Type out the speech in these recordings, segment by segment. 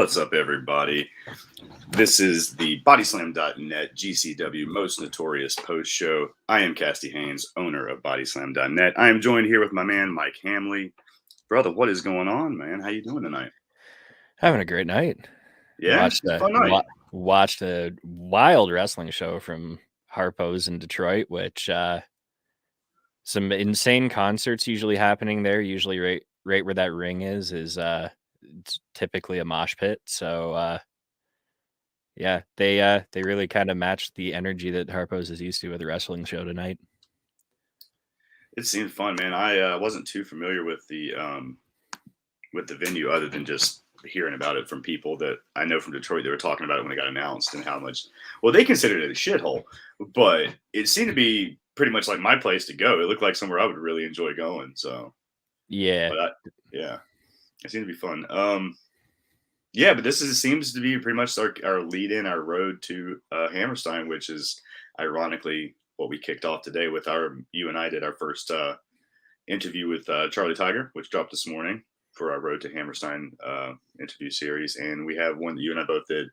What's up, everybody? This is the BodySlam.net GCW Most Notorious Post Show. I am Cassidy Haynes, owner of BodySlam.net. I am joined here with my man, Mike Hamley. Brother, what is going on, man? How you doing tonight? Having a great night. Yeah, it's a fun night. Watched a wild wrestling show from Harpo's in Detroit, which some insane concerts usually happening there. Usually right where that ring is it's typically a mosh pit. So yeah, they really kind of matched the energy that Harpo's is used to with a wrestling show tonight. It seemed fun, man. I wasn't too familiar with the venue other than just hearing about it from people that I know from Detroit. They were talking about it when it got announced and how much, well, they considered it a shithole, but it seemed to be pretty much like my place to go. It looked like somewhere I would really enjoy going. So yeah, it seemed to be fun. Yeah, but seems to be pretty much our lead in, our road to Hammerstein, which is ironically what we kicked off today with you and I did our first interview with Charlie Tiger, which dropped this morning for our Road to Hammerstein interview series. And we have one that you and I both did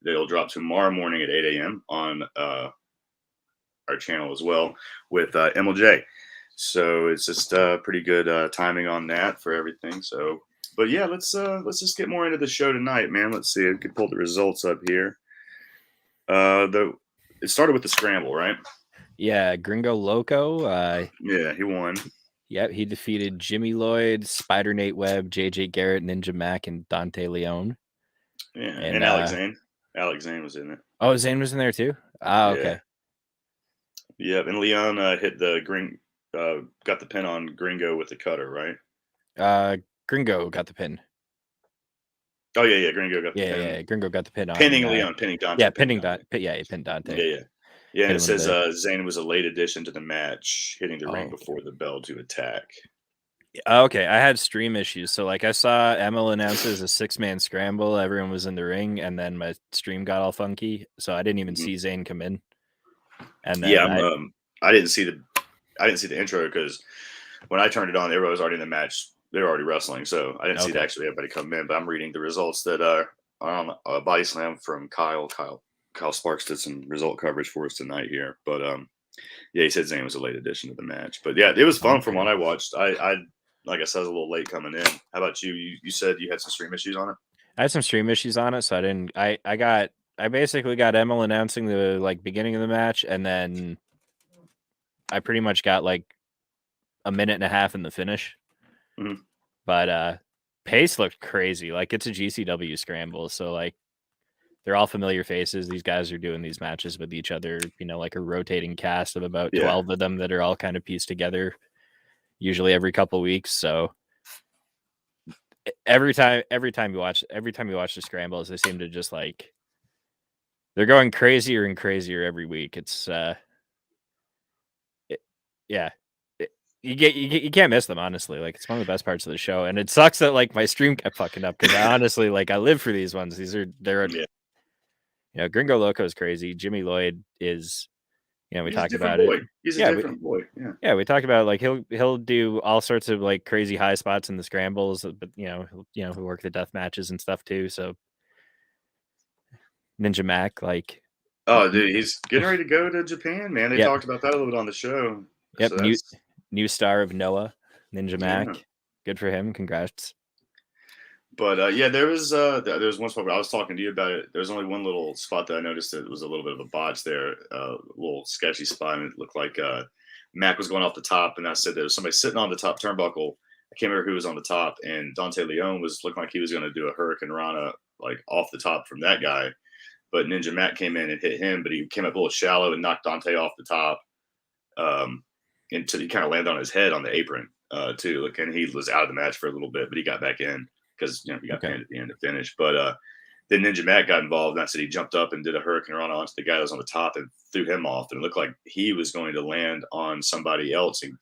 that'll drop tomorrow morning at 8 a.m. on our channel as well with MLJ. So it's just pretty good timing on that for everything. So, but yeah, let's just get more into the show tonight, man. Let's see. I could pull the results up here. It started with the scramble, right? Yeah, Gringo Loco. Yeah, he won. Yep, he defeated Jimmy Lloyd, Spider Nate Webb, JJ Garrett, Ninja Mac, and Dante Leone. Yeah, and Alex Zane. Alex Zane was in it. Oh, Zane was in there too? Ah, okay. Yep, and Leon hit the got the pin on Gringo with the cutter, right? Gringo got the pin. Oh yeah, Gringo got the pin. Yeah, Gringo got the pin on. Pinning Leon, pinning Dante. Yeah, pinning Dante. Yeah, he pinned Dante. Yeah, and it says Zane was a late addition to the match, hitting the ring before the bell to attack. Okay, I had stream issues. So like I saw Emil announce it as a 6-man scramble. Everyone was in the ring, and then my stream got all funky. So I didn't even see Zane come in. And then I didn't see the intro because when I turned it on, everybody was already in the match. They were already wrestling, so I didn't see actually everybody come in. But I'm reading the results that are on Body Slam from Kyle. Kyle Sparks did some result coverage for us tonight here. But yeah, he said Zane was a late addition to the match. But yeah, it was fun from what I watched. I like I said, I was a little late coming in. How about you? You said you had some stream issues on it? I had some stream issues on it, so I didn't. I basically got Emil announcing the beginning of the match, and then I pretty much got like a minute and a half in the finish. Mm-hmm. But pace looked crazy. Like it's a GCW scramble, so like they're all familiar faces. These guys are doing these matches with each other, like a rotating cast of about 12 of them that are all kind of pieced together, usually every couple of weeks. So every time you watch the scrambles, they seem to just like they're going crazier and crazier every week. It's you can't miss them, honestly. Like it's one of the best parts of the show, and it sucks that like my stream kept fucking up because I honestly I live for these ones. Gringo Loco is crazy. Jimmy Lloyd is, we talked about it. He's a different boy. Yeah, we talked about like he'll do all sorts of like crazy high spots in the scrambles, but he'll work the death matches and stuff too. So Ninja Mac, like, oh dude, he's getting ready to go to Japan, man. They talked about that a little bit on the show. Yep, so new star of Noah, Ninja Mac. Good for him. Congrats. But there was one spot where I was talking to you about it. There was only one little spot that I noticed that was a little bit of a botch there, a little sketchy spot, and it looked like Mac was going off the top, and I said there was somebody sitting on the top turnbuckle. I can't remember who was on the top, and Dante Leone was looking like he was going to do a Hurricane Rana like off the top from that guy, but Ninja Mac came in and hit him, but he came up a little shallow and knocked Dante off the top, until he kind of landed on his head on the apron too. Like, and he was out of the match for a little bit, but he got back in because he got pinned at the end to finish. But then Ninja Mac got involved, and I said he jumped up and did a Hurricane Rana onto the guy that was on the top and threw him off, and it looked like he was going to land on somebody else and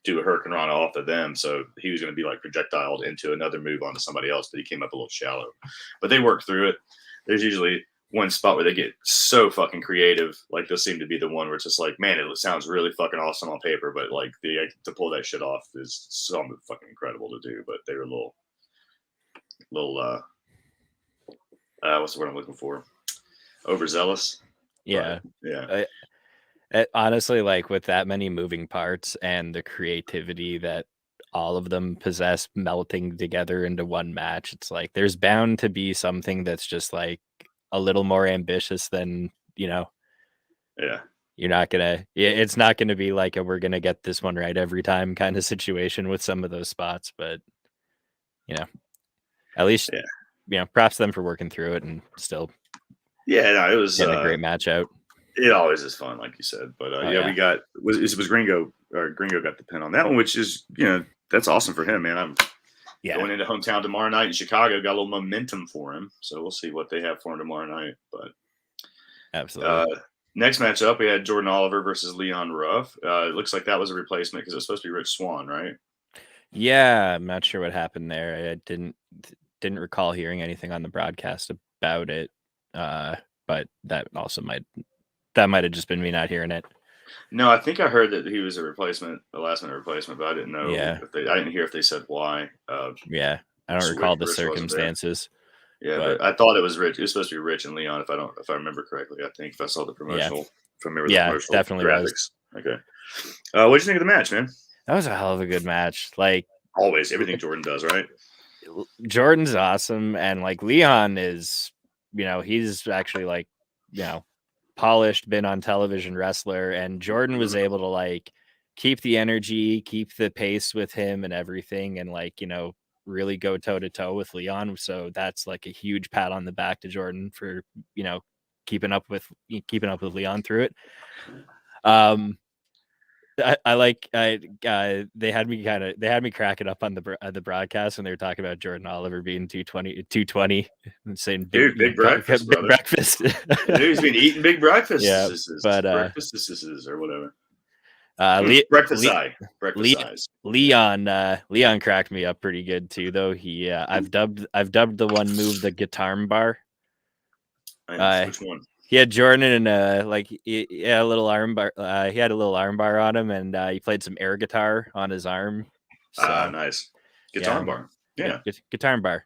do a Hurricane Rana off of them. So he was going to be like projectiled into another move onto somebody else, but he came up a little shallow. But they worked through it. There's usually one spot where they get so fucking creative. Like this seemed to be the one where it's just like, man, it sounds really fucking awesome on paper, but like to pull that shit off is so fucking incredible to do. But they were a little what's the word I'm looking for? Overzealous. Yeah. But, Honestly, like with that many moving parts and the creativity that all of them possess melting together into one match, it's like there's bound to be something that's just like a little more ambitious than, yeah. you're not gonna, it's not gonna be like we're gonna get this one right every time kind of situation with some of those spots, but at least props to them for working through it and still no, it was getting a great match out. It always is fun, like you said. But we got was Gringo got the pin on that one, which is that's awesome for him, man. I'm going into hometown tomorrow night in Chicago. Got a little momentum for him, so we'll see what they have for him tomorrow night. But absolutely. Next match up, we had Jordan Oliver versus Leon Ruff. It looks like that was a replacement because it was supposed to be Rich Swann, right? Yeah, I'm not sure what happened there. I didn't recall hearing anything on the broadcast about it, but that also might have just been me not hearing it. No, I think I heard that he was a last minute replacement, but I didn't know. Yeah. I didn't hear if they said why. I don't recall the circumstances. Yeah, but I thought it was Rich. It was supposed to be Rich and Leon, if I remember correctly. I think if I saw the promotional, if I remember the promotional definitely graphics. Was. Okay. What did you think of the match, man? That was a hell of a good match. Like always, everything Jordan does, right? Jordan's awesome, and like Leon is, he's actually like, polished, been on television wrestler, and Jordan was able to like keep the energy, keep the pace with him and everything, and like, really go toe to toe with Leon. So that's like a huge pat on the back to Jordan for, keeping up with Leon through it. They had me cracking up on the broadcast when they were talking about Jordan Oliver being 220 and saying big breakfast, big breakfast. Dude, he's been eating big breakfast. Yeah, but breakfast or whatever. Breakfast size. Leon cracked me up pretty good too, though. He I've dubbed the one move the guitar bar. Which one? He had Jordan and he had a little arm bar. He had a little arm bar on him, and he played some air guitar on his arm. So, nice. Guitar bar. Yeah. Guitar bar.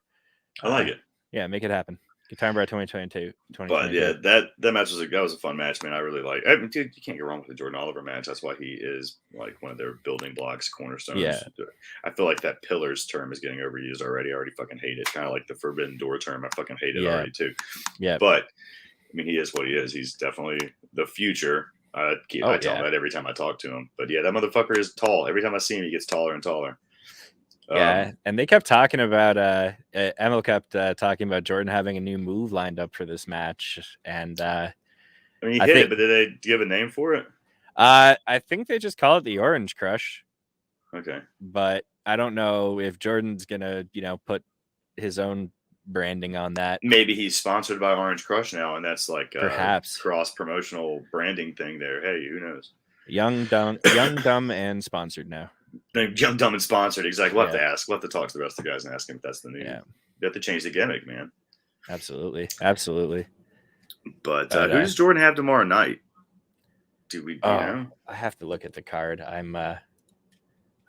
I like it. Yeah, make it happen. Guitar bar 2022. But yeah, that match was a fun match, man. I really like. I mean, dude, you can't go wrong with the Jordan Oliver match. That's why he is like one of their building blocks, cornerstones. Yeah. I feel like that pillars term is getting overused already. I already fucking hate it. Kind of like the forbidden door term. I fucking hate it already too. Yeah. But I mean, he is what he is. He's definitely the future. I tell him that every time I talk to him. But yeah, that motherfucker is tall. Every time I see him, he gets taller and taller. Yeah, and they kept talking about Emil kept talking about Jordan having a new move lined up for this match, and I mean, he hit it, but did they give a name for it? I think they just call it the Orange Crush. Okay, but I don't know if Jordan's gonna put his own branding on that. Maybe he's sponsored by Orange Crush now, and that's like perhaps cross promotional branding thing there. Hey, who knows? Young, dumb, and sponsored now. Young, dumb, and sponsored. Exactly. We'll have to ask. We'll have to talk to the rest of the guys and ask him if that's the new. Yeah. You have to change the gimmick, man. Absolutely. But who does Jordan have tomorrow night? Do we? I have to look at the card. I'm bad.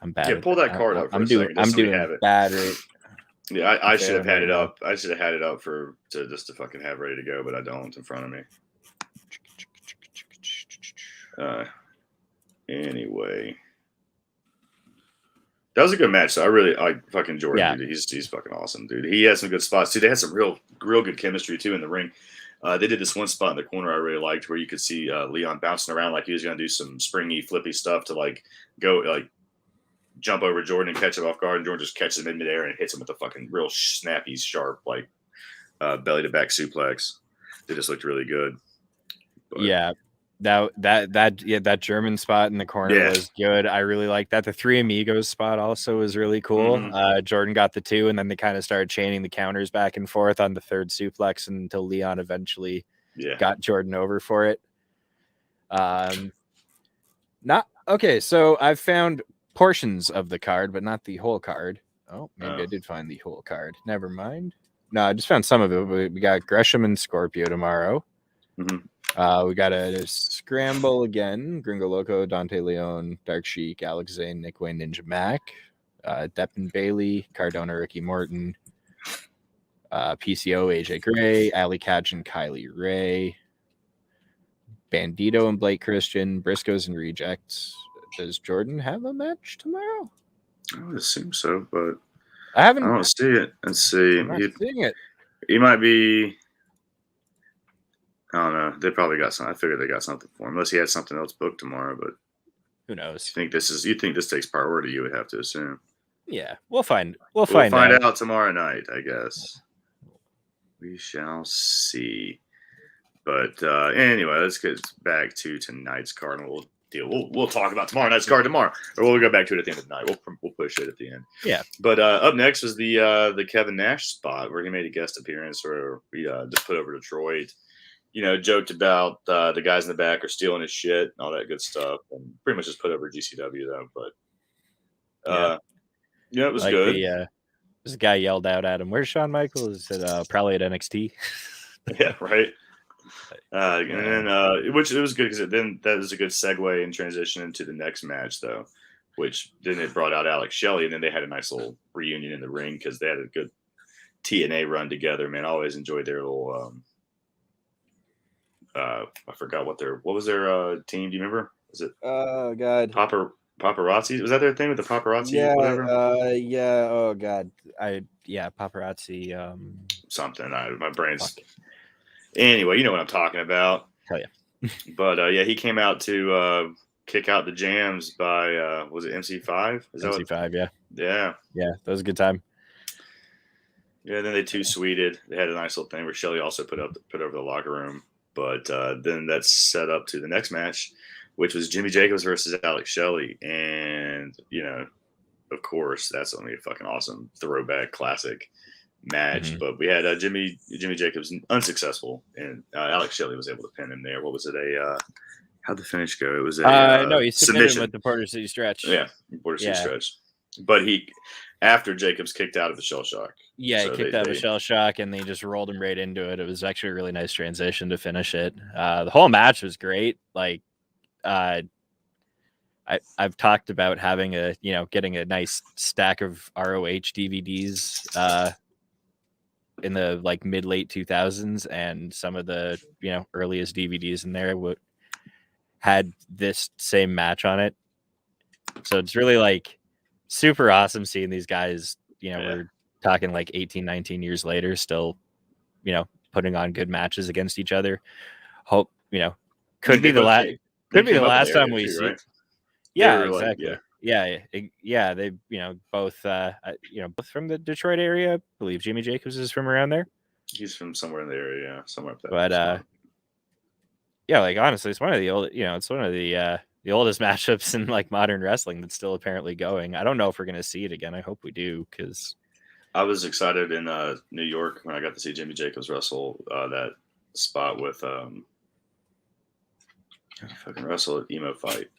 Yeah, pull that card up. I'm doing bad. Right? Yeah, I should have had it up. I should have had it up just to fucking have ready to go, but I don't in front of me. Anyway. That was a good match. So I fucking Jordan. Yeah. Dude, he's fucking awesome, dude. He has some good spots too. They had some real good chemistry too in the ring. They did this one spot in the corner I really liked where you could see Leon bouncing around like he was going to do some springy, flippy stuff to like go like jump over Jordan and catch him off guard. And Jordan just catches him in midair and hits him with a fucking real snappy, sharp like belly to back suplex. They just looked really good. But, yeah. That German spot in the corner was good. I really like that. The Three Amigos spot also was really cool. Mm-hmm. Jordan got the two, and then they kind of started chaining the counters back and forth on the third suplex until Leon eventually got Jordan over for it. So I've found portions of the card, but not the whole card. Oh, maybe I did find the whole card. Never mind. No, I just found some of it. We got Gresham and Scorpio tomorrow. Mm-hmm. We got a scramble again. Gringo Loco, Dante Leon, Dark Sheik, Alex Zane, Nick Wayne, Ninja Mac, Depp and Bailey, Cardone, Ricky Morton, PCO, AJ Gray, Ali Catch and Kylie Ray, Bandito and Blake Christian, Briscoes and Rejects. Does Jordan have a match tomorrow? I would assume so, but I I don't see it. Let's see. I'm not seeing it. He might be. I don't know. They probably got some. I figured they got something for him, unless he had something else booked tomorrow. But who knows? You think this takes priority? You would have to assume. Yeah, we'll find out tomorrow night, I guess. We shall see. But anyway, let's get back to tonight's card, and we'll talk about tomorrow night's card tomorrow, or we'll go back to it at the end of the night. We'll push it at the end. Yeah. But up next was the Kevin Nash spot where he made a guest appearance, where we just put over Detroit. Joked about the guys in the back are stealing his shit and all that good stuff, and pretty much just put over GCW though. But it was good. This guy yelled out at him, "Where's Shawn Michaels?" He said, "Probably at NXT." Yeah, right. And then which it was good because then that was a good segue and transition into the next match though, which then it brought out Alex Shelley, and then they had a nice little reunion in the ring because they had a good TNA run together. Man, I always enjoyed their little. I forgot what was their team? Do you remember? Was it? Oh God, paparazzi? Was that their thing with the paparazzi? Yeah, whatever? Yeah. Oh God, paparazzi. Something. My brain's. Fuck. Anyway, you know what I'm talking about. Hell yeah. But he came out to kick out the Jams by was it MC5? MC5, yeah. Yeah. Yeah, that was a good time. Yeah, then they two-sweeted. They had a nice little thing where Shelley also put over the locker room. But then that's set up to the next match, which was Jimmy Jacobs versus Alex Shelley. And, of course, that's only a fucking awesome throwback classic match. Mm-hmm. But we had Jimmy Jacobs unsuccessful, and Alex Shelley was able to pin him there. What was it? How'd the finish go? It was a no, he submitted him with the Border City Stretch. Yeah, Border City Stretch. But after Jacobs kicked out of the shell shock. Yeah, he kicked out of the shell shock, and they just rolled him right into it. It was actually a really nice transition to finish it. The whole match was great. Like, I've talked about having getting a nice stack of ROH DVDs in the mid-late 2000s, and some of the earliest DVDs in there had this same match on it. So it's really super awesome seeing these guys, we're talking 18, 19 years later, still, putting on good matches against each other. Hope, could be the last time we see. Right? Yeah, exactly. Yeah. They, both, both from the Detroit area. I believe Jimmy Jacobs is from around there. He's from somewhere in the area, yeah, somewhere up there. But, honestly, it's one of the old, it's one of the oldest matchups in modern wrestling that's still apparently going. I don't know if we're going to see it again. I hope we do, because I was excited in New York when I got to see Jimmy Jacobs wrestle that spot with fucking wrestle at Emo Fight.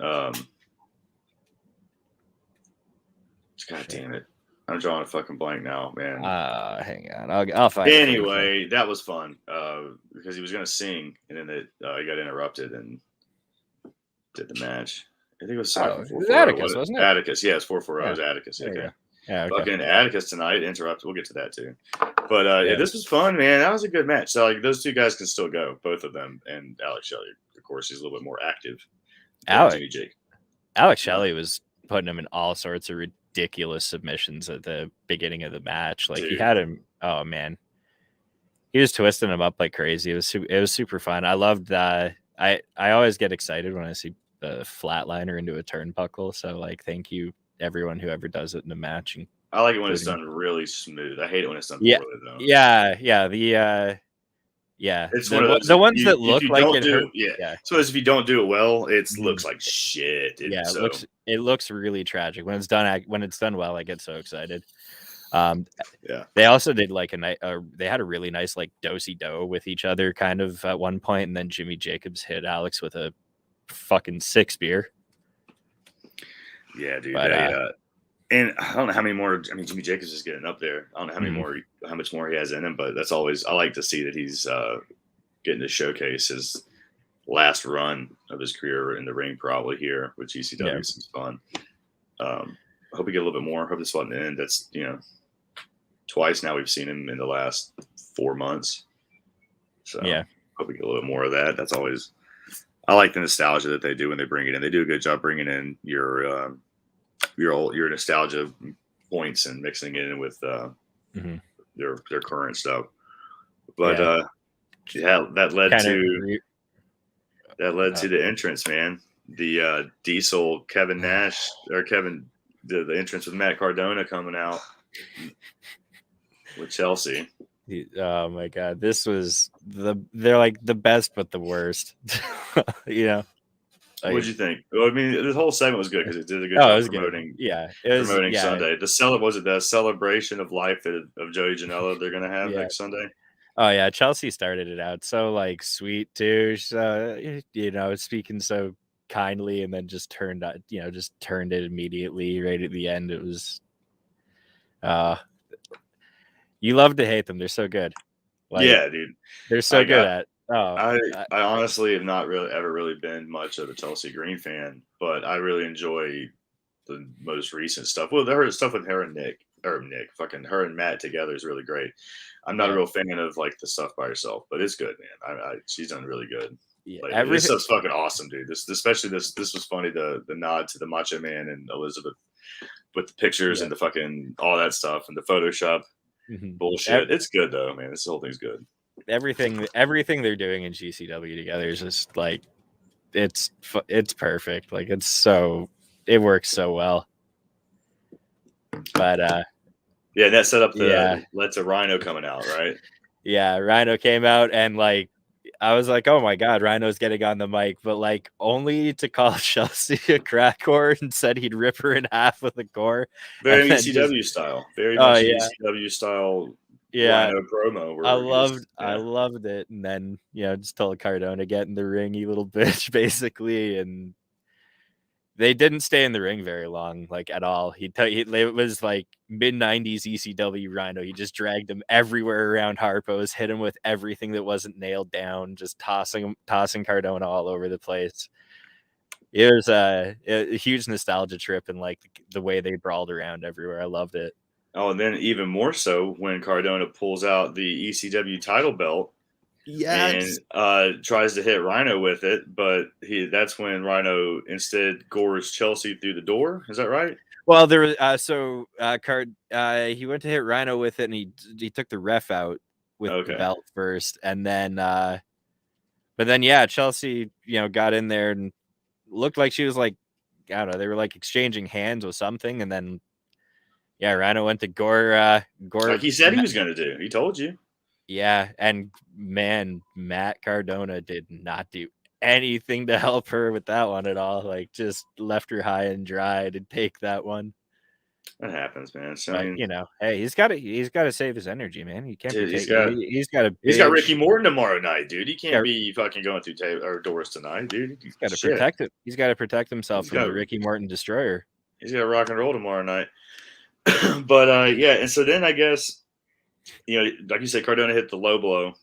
God damn it. I'm drawing a fucking blank now, man. Hang on. I'll find it. Anyway, that was fun because he was going to sing, and then he got interrupted and did the match. I think it was Atticus, wasn't it? Atticus, yeah, it's 440. It was Atticus. Okay. Yeah, okay. Fucking Atticus tonight interrupted. We'll get to that too. But this was fun, man. That was a good match. So those two guys can still go, both of them, and Alex Shelley, of course, he's a little bit more active. Alex Shelley was putting him in all sorts of ridiculous submissions at the beginning of the match. He had him. Oh man, he was twisting him up like crazy. It was super fun. I loved that. I always get excited when I see the flatliner into a turnbuckle. So thank you everyone who ever does it in a match. I like it when it's done really smooth. I hate it when it's done poorly though. Yeah. It's one of those, the ones that look like it hurt. Yeah. So if you don't do it well, it looks like shit. It looks really tragic when it's done well. I get so excited. They also did they had a really nice do-si-do with each other kind of at one point, and then Jimmy Jacobs hit Alex with a fucking 6-spear. Yeah, dude. And I don't know how many more. I mean, Jimmy Jacobs is getting up there. I don't know how much more he has in him, but that's always. I like to see that he's getting to showcase his last run of his career in the ring, probably here with GCW. Yeah. Some fun. I hope we get a little bit more. I hope this wasn't the end. That's twice now we've seen him in the last 4 months. So Yeah. hope we get a little more of that. That's always, I like the nostalgia that they do when they bring it in. They do a good job bringing in your nostalgia points and mixing it in with their current stuff. But that led to the entrance, man. The Diesel Kevin Nash or the entrance with Matt Cardona coming out with Chelsea. Oh my god, this was they're like the best but the worst. You know. Like, what'd you think? Well, I mean, this whole segment was good because it did a good job promoting. Good. Yeah, it was promoting Sunday. The celebration of life of Joey Janela they're gonna have next Sunday. Oh yeah, Chelsea started it out so like sweet too. So speaking so kindly, and then just turned it immediately right at the end. It was, you love to hate them. They're so good. Like, yeah, dude, they're so good at. I honestly have not ever really been much of a Chelsea Green fan, but I really enjoy the most recent stuff. Well, her stuff with her and her and Matt together is really great. I'm not a real fan of like the stuff by herself, but it's good, man. She's done really good. Yeah, like, this stuff's fucking awesome, dude. This was funny. The nod to the Macho Man and Elizabeth with the pictures and the fucking all that stuff and the Photoshop bullshit. It's good though, man. This whole thing's good. Everything they're doing in GCW together is just like it's perfect. Like it works so well. But that set up led to Rhino coming out, right? Yeah, Rhino came out and like I was like, oh my god, Rhino's getting on the mic, but like only to call Chelsea a crack whore and said he'd rip her in half with a gore. Very ECW style. Very much ECW style. Rhino promo. I loved it, and then just told Cardone to get in the ring, you little bitch, basically, and they didn't stay in the ring very long, like at all. It was like mid-90s ECW Rhino. He just dragged him everywhere around Harpo's, hit him with everything that wasn't nailed down, just tossing Cardona all over the place. It was a huge nostalgia trip, and like the way they brawled around everywhere. I loved it. Oh, and then even more so when Cardona pulls out the ECW title belt. Yes. And tries to hit Rhino with it, but that's when Rhino instead gores Chelsea through the door. Is that right? Well, there was he went to hit Rhino with it, and he took the ref out with the belt first, and then but then Chelsea got in there and looked like she was like, I don't know, they were like exchanging hands with something, and then Rhino went to gore like he said he was going to do. He told you. Yeah, and man, Matt Cardona did not do anything to help her with that one at all. Like, just left her high and dry to take that one. That happens, man. So, but, hey, he's got to save his energy, man. He can't. He's got Ricky Morton tomorrow night, dude. He can't be fucking going through doors tonight, dude. He's got to protect it. He's got to protect himself from the Ricky Morton destroyer. He's got to rock and roll tomorrow night. But and so then I guess. Like you said, Cardona hit the low blow.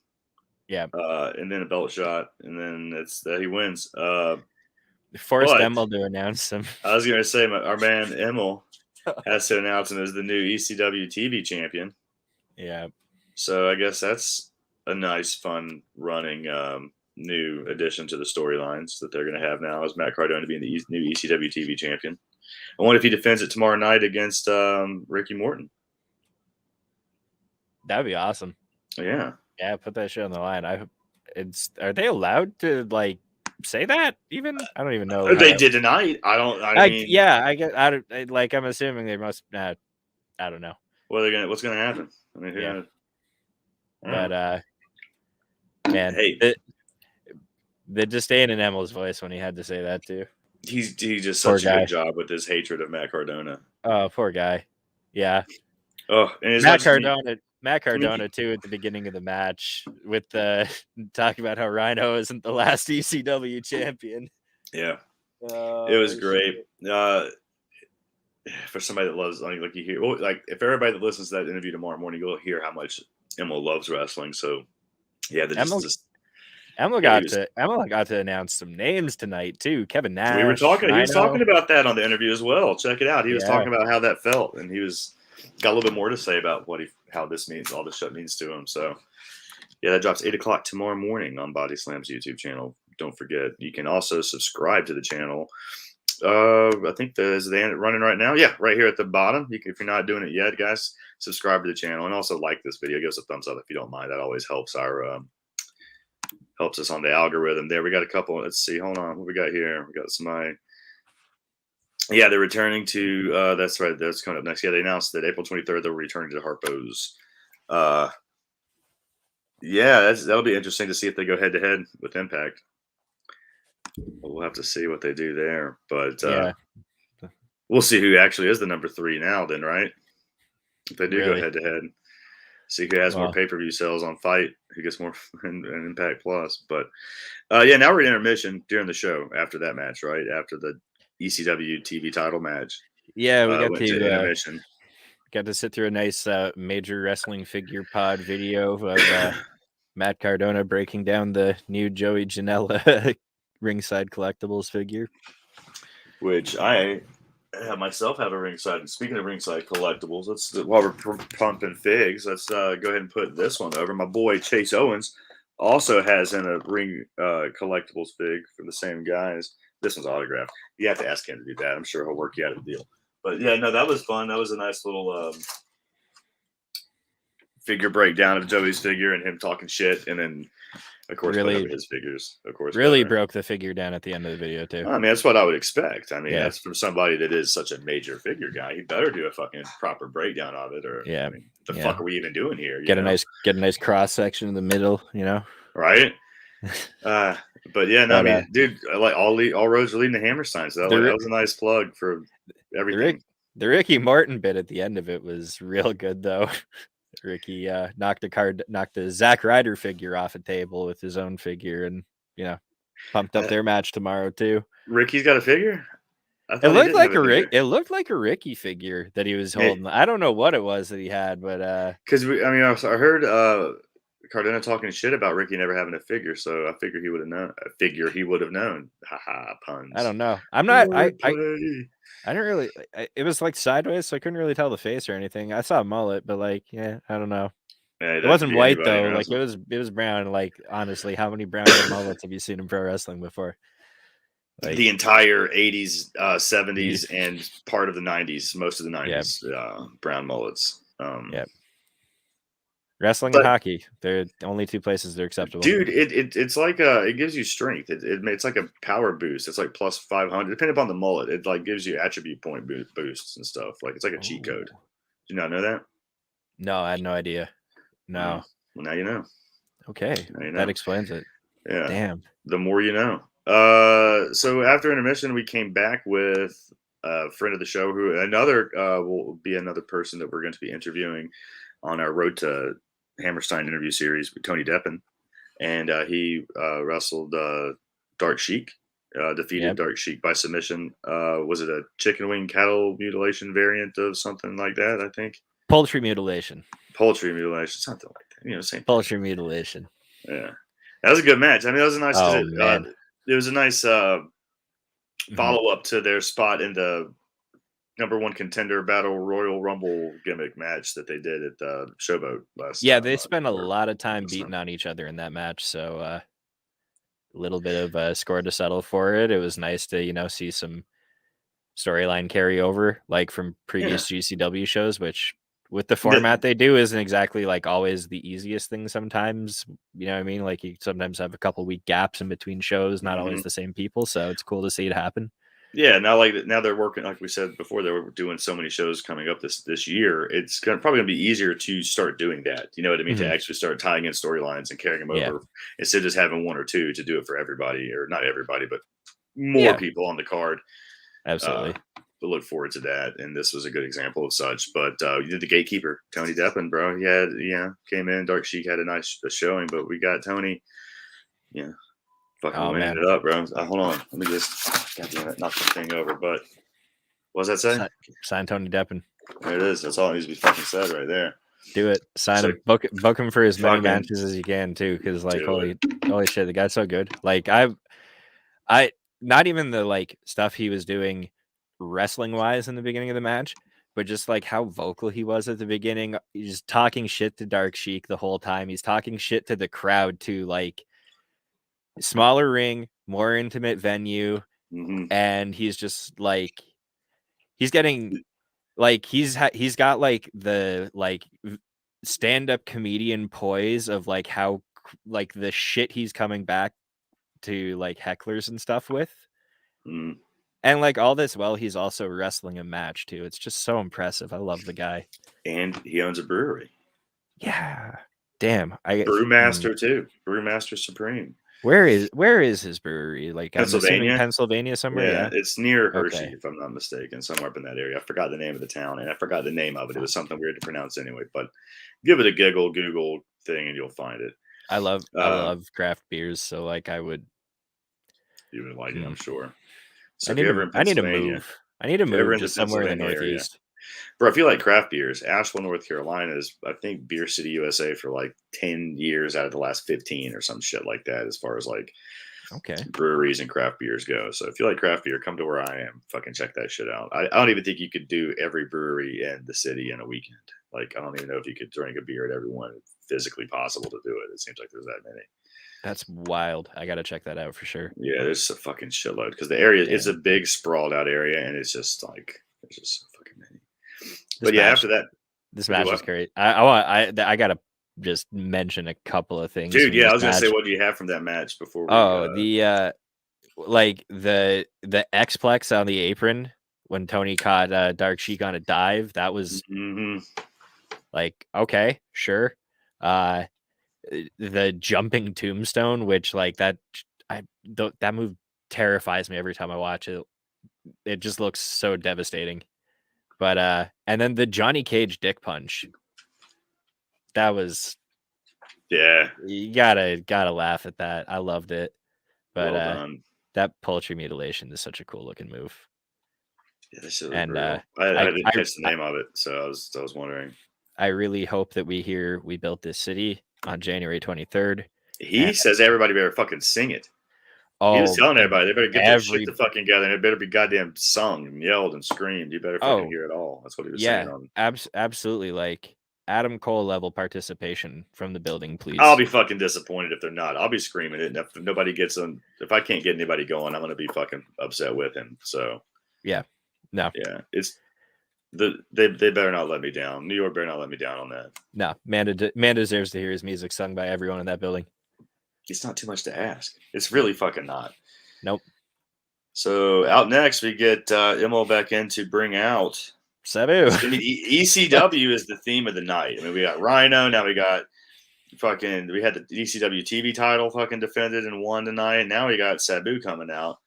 Yeah. And then a belt shot, and then he wins. Forced Emil to announce him. I was going to say, our man Emil has to announce him as the new ECW TV champion. Yeah. So I guess that's a nice, fun running new addition to the storylines that they're going to have now, is Matt Cardona being the new ECW TV champion. I wonder if he defends it tomorrow night against Ricky Morton. That'd be awesome. Yeah. Yeah, put that shit on the line. Are they allowed to like say that even? I don't even know. They did tonight. I'm assuming they must. I don't know. What's gonna happen? I mean, man, hey, they just staying in Emil's voice when he had to say that too. He just such a good job with his hatred of Matt Cardona. Oh, poor guy. Yeah. Oh, and Matt Cardona too at the beginning of the match with the talking about how Rhino isn't the last ECW champion. Yeah, it was great. For somebody that loves, like you hear, like if everybody that listens to that interview tomorrow morning, you'll hear how much Emil loves wrestling. So Emil got to announce some names tonight too. Kevin Nash. He was talking about that on the interview as well. Check it out. He was talking about how that felt, and he was got a little bit more to say about how this means, all this shit means to him. So yeah, that drops 8 o'clock tomorrow morning on Body Slam's YouTube channel. Don't forget, you can also subscribe to the channel. I think is the end running right now. Yeah, right here at the bottom. If you're not doing it yet, guys, subscribe to the channel and also like this video. Give us a thumbs up if you don't mind. That always helps helps us on the algorithm. There, we got a couple. Let's see. Hold on. What we got here? We got somebody. Yeah, they're returning to. That's right. That's coming up next. Yeah, they announced that April 23rd they're returning to Harpo's. Yeah, that'll be interesting to see if they go head to head with Impact. We'll have to see what they do there, but we'll see who actually is the number 3 now. Then, right? If they do go head to head, see who has more pay-per-view sales on Fight, who gets more in Impact Plus. But yeah, now we're in intermission during the show after that match, right? After the ECW TV title match. Yeah, we got to intermission. Got to sit through a nice Major Wrestling Figure Pod video of Matt Cardone breaking down the new Joey Janela ringside collectibles figure, which I myself have a ringside. And speaking of ringside collectibles, while we're pumping figs, let's go ahead and put this one over. My boy Chase Owens also has in a ring collectibles fig from the same guys. This one's autographed. You have to ask him to do that. I'm sure he'll work you out a deal. But yeah, no, that was fun. That was a nice little figure breakdown of Joey's figure and him talking shit, and then of course really his figures. Of course, really broke the figure down at the end of the video too. I mean, that's what I would expect. I mean, that's from somebody that is such a major figure guy. He better do a fucking proper breakdown of it, or I mean, the fuck are we even doing here? Get a nice cross section in the middle, right? But yeah, no, I mean, dude, like all roads are leading to Hammerstein. So that was a nice plug for everything. The Ricky Morton bit at the end of it was real good, though. Ricky knocked the Zack Ryder figure off a table with his own figure, and pumped up their match tomorrow too. Ricky's got a figure. It looked like a Ricky figure that he was holding. I don't know what it was that he had, but because I heard Cardone talking shit about Ricky never having a figure, so I figure he would have known. Haha, puns. I don't know. I'm not. I don't really. It was like sideways, so I couldn't really tell the face or anything. I saw a mullet, but I don't know. Yeah, it wasn't white though. Like it was brown. Like honestly, how many brown mullets have you seen in pro wrestling before? Like, the entire 80s, 70s, and part of the 90s, most of the 90s, brown mullets. Wrestling and hockey, they're the only two places they're acceptable. Dude, it's like it gives you strength. It's like a power boost. It's like plus 500, depending upon the mullet. It like gives you attribute point boosts and stuff. Like it's like a cheat code. Did you not know that? No, I had no idea. No. Well, now you know. Okay, that explains it. Yeah. Damn. The more you know. So after intermission, we came back with a friend of the show who will be another person that we're going to be interviewing on our Road to Hammerstein interview series with Tony Deppen, and he wrestled Dark Sheik, defeated Dark Sheik by submission. Was it a chicken wing cattle mutilation variant of something like that? I think poultry mutilation, something like that. Same poultry mutilation. Yeah, that was a good match. I mean, that was a nice. It was a nice follow up to their spot in the number 1 contender battle Royal Rumble gimmick match that they did at the Showboat last. Yeah, they spent a lot of time beating on each other in that match, so a little bit of a score to settle for it. It was nice to see some storyline carry over, like from previous GCW shows, which with the format they do isn't exactly like always the easiest thing. Sometimes, you know what I mean? Like you sometimes have a couple week gaps in between shows, not always the same people, so it's cool to see it happen. Yeah, now they're working, like we said before, they were doing so many shows coming up this year. It's probably going to be easier to start doing that. You know what I mean? To actually start tying in storylines and carrying them over instead of just having 1 or 2 to do it for everybody, or not everybody, but more people on the card. Absolutely. But look forward to that. And this was a good example of such. But you did the gatekeeper, Tony Deppen, bro. He had, came in. Dark Sheik had a nice showing, but we got Tony. Yeah. Fucking winning it up, bro. Hold on. Let me just, goddamn it, knock the thing over. But what does that say? Sign Tony Deppen. There it is. That's all that needs to be fucking said right there. Do it. Sign him. Book him for as many matches as you can too, because like holy shit, the guy's so good. Like I not even the like stuff he was doing wrestling wise in the beginning of the match, but just like how vocal he was at the beginning. He's talking shit to Dark Sheik the whole time. He's talking shit to the crowd too, like smaller ring, more intimate venue, and he's just like he's getting like he's got like the like stand-up comedian poise of like how like the shit he's coming back to like hecklers and stuff with. And like all this while he's also wrestling a match too. It's just so impressive. I love the guy. And he owns a brewery. Yeah. Damn. Brewmaster too. Brewmaster Supreme. Where is his brewery? Like Pennsylvania? I'm assuming Pennsylvania somewhere. Yeah. It's near Hershey, if I'm not mistaken, somewhere up in that area. I forgot the name of the town, and I forgot the name of it. It was something weird to pronounce anyway. But give it a Google thing, and you'll find it. I love craft beers, so like I would. You would like it, I'm sure. So I need to move. I need to move to somewhere in the Northeast. Area. Bro, if you like craft beers, Asheville, North Carolina is, I think, Beer City, USA for like 10 years out of the last 15 or some shit like that, as far as like breweries and craft beers go. So if you like craft beer, come to where I am. Fucking check that shit out. I don't even think you could do every brewery in the city in a weekend. Like, I don't even know if you could drink a beer at every one. It's physically possible to do it. It seems like there's that many. That's wild. I got to check that out for sure. Yeah, there's a fucking shitload because the area is a big sprawled out area, and it's just like, there's just so fucking many. But yeah, after that, this match is great. I gotta just mention a couple of things, dude. Yeah, I was gonna say, what do you have from that match before? The X-Plex on the apron when Tony caught Dark Sheik on a dive. That was like, okay, sure. The jumping tombstone, which like that move terrifies me every time I watch it. It just looks so devastating. But and then the Johnny Cage dick punch. That was you gotta laugh at that. I loved it. But that poultry mutilation is such a cool looking move. Yeah, this shit was brutal. I didn't catch the name of it, so I was wondering. I really hope that we built this city on January 23rd. He says everybody better fucking sing it. He was telling everybody they better get their shit to fucking together, and it better be goddamn sung and yelled and screamed. You better fucking hear it all. That's what he was saying. Absolutely. Like Adam Cole level participation from the building, please. I'll be fucking disappointed if they're not. I'll be screaming it, and if nobody gets on, if I can't get anybody going, I'm gonna be fucking upset with him. So it's they better not let me down. New York better not let me down on that. No, man deserves to hear his music sung by everyone in that building. It's not too much to ask. It's really fucking not. Nope. So out next, we get Emil back in to bring out Sabu. ECW is the theme of the night. I mean, we got Rhino. Now we got we had the ECW TV title fucking defended and won tonight. And now we got Sabu coming out.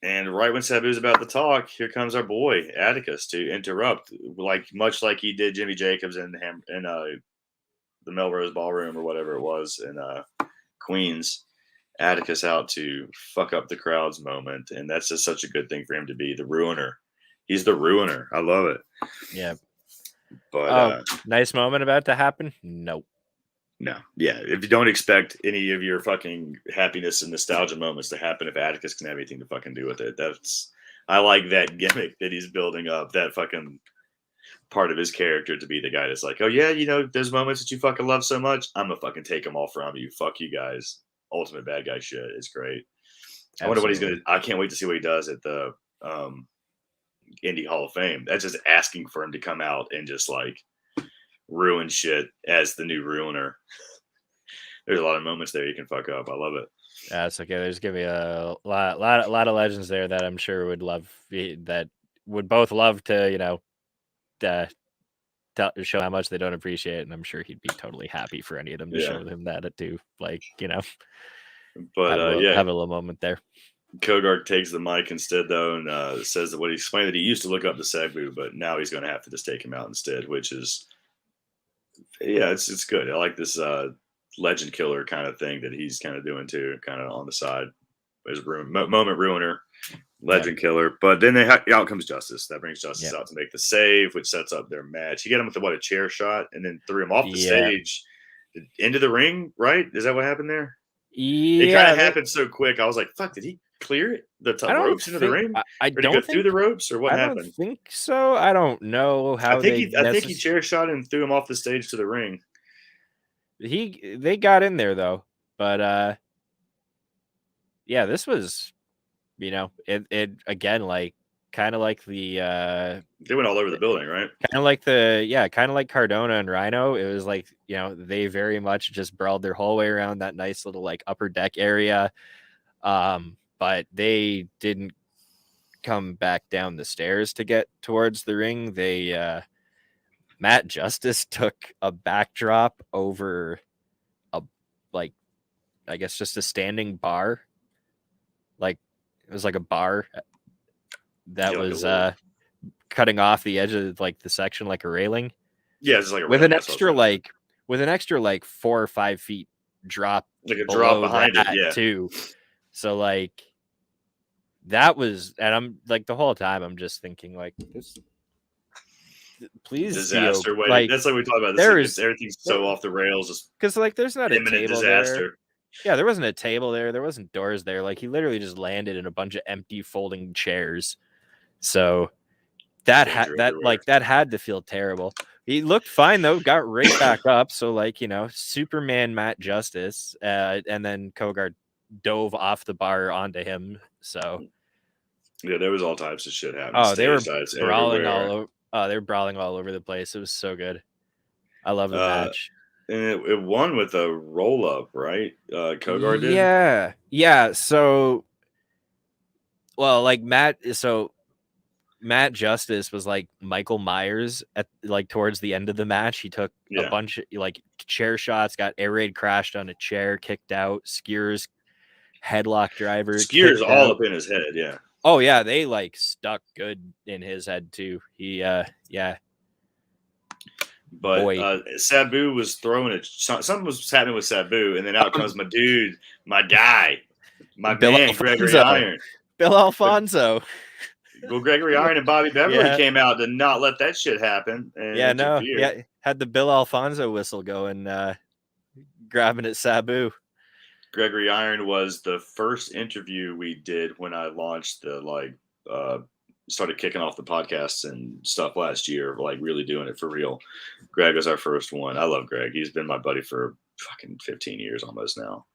And right when Sabu's about to talk, here comes our boy Atticus to interrupt, much like he did Jimmy Jacobs in the Melrose Ballroom or whatever it was in Queens. Atticus out to fuck up the crowd's moment, and that's just such a good thing for him to be the ruiner. He's the ruiner. I love it. Yeah. But nice moment about to happen? Nope. No. Yeah. If you don't expect any of your fucking happiness and nostalgia moments to happen, if Atticus can have anything to fucking do with it, I like that gimmick that he's building up, that fucking part of his character to be the guy that's like, oh yeah, there's moments that you fucking love so much, I'm gonna fucking take them all from you. Fuck you guys. Ultimate bad guy shit. It's great. Absolutely. I wonder what he's gonna. I can't wait to see what he does at the Indie Hall of Fame. That's just asking for him to come out and just like ruin shit as the new ruiner. There's a lot of moments there you can fuck up. I love it. That's okay. There's gonna be a lot of legends there that I'm sure would both love to show how much they don't appreciate it, and I'm sure he'd be totally happy for any of them to show them that too. Like, but have a little moment there. Kogark takes the mic instead though, and says that he explained that he used to look up to Sabu, but now he's going to have to just take him out instead, which is it's good. I like this legend killer kind of thing that he's kind of doing too, kind of on the side. There's moment ruiner. Legend killer, but then out comes Justice. That brings Justice out to make the save, which sets up their match. He got him with a chair shot, and then threw him off the stage into the ring. Right? Is that what happened there? Yeah, it kind of happened so quick. I was like, "Fuck!" Did he clear it? The I don't ropes into the think ring? I Or did he don't go through think the ropes, or what I don't happened? think so. I don't know how I think he chair shot and threw him off the stage to the ring. They got in there though, but yeah, this was, it again, like kind of like the They went all over the building, right? kind of like Cardona and Rhino. It was like, they very much just brawled their whole way around that nice little like upper deck area. But they didn't come back down the stairs to get towards the ring. Matt Justice took a backdrop over a, like, I guess just a standing bar. Like, it was like a bar that was cutting off the edge of like the section, like a railing. Yeah, it's like a with railing, an extra like 4 or 5 feet drop, like a drop behind it, yeah. too. So like that was, and I'm like the whole time I'm just thinking like this. Please, disaster way. Like, that's like we talked about. Everything's so off the rails. Just because like there's not a imminent table disaster. there. Yeah, there wasn't a table there. There wasn't doors there. Like he literally just landed in a bunch of empty folding chairs. So that had to feel terrible. He looked fine though. Got right back up. So like, Superman Matt Justice, and then Kogard dove off the bar onto him. So yeah, there was all types of shit happening. Oh, they were brawling all over. They were brawling all over the place. It was so good. I love the match. And it won with a roll up, right? Kogard did. Yeah. So, well, like Matt Justice was like Michael Myers at like towards the end of the match. He took a bunch of like chair shots, got air raid crashed on a chair, kicked out, skewers, headlock driver. Skewers all up in his head, yeah. Oh yeah, they like stuck good in his head too. He yeah. But Sabu was throwing it. Something was happening with Sabu, and then out comes my dude, my guy, my Bill man, Alfonso. Gregory Iron. Bill Alfonso. Well, Gregory Iron and Bobby Beverly came out to not let that shit happen. And had the Bill Alfonso whistle going, grabbing at Sabu. Gregory Iron was the first interview we did when I launched started kicking off the podcasts and stuff last year, like really doing it for real. Greg was our first one. I love Greg. He's been my buddy for fucking 15 years almost now.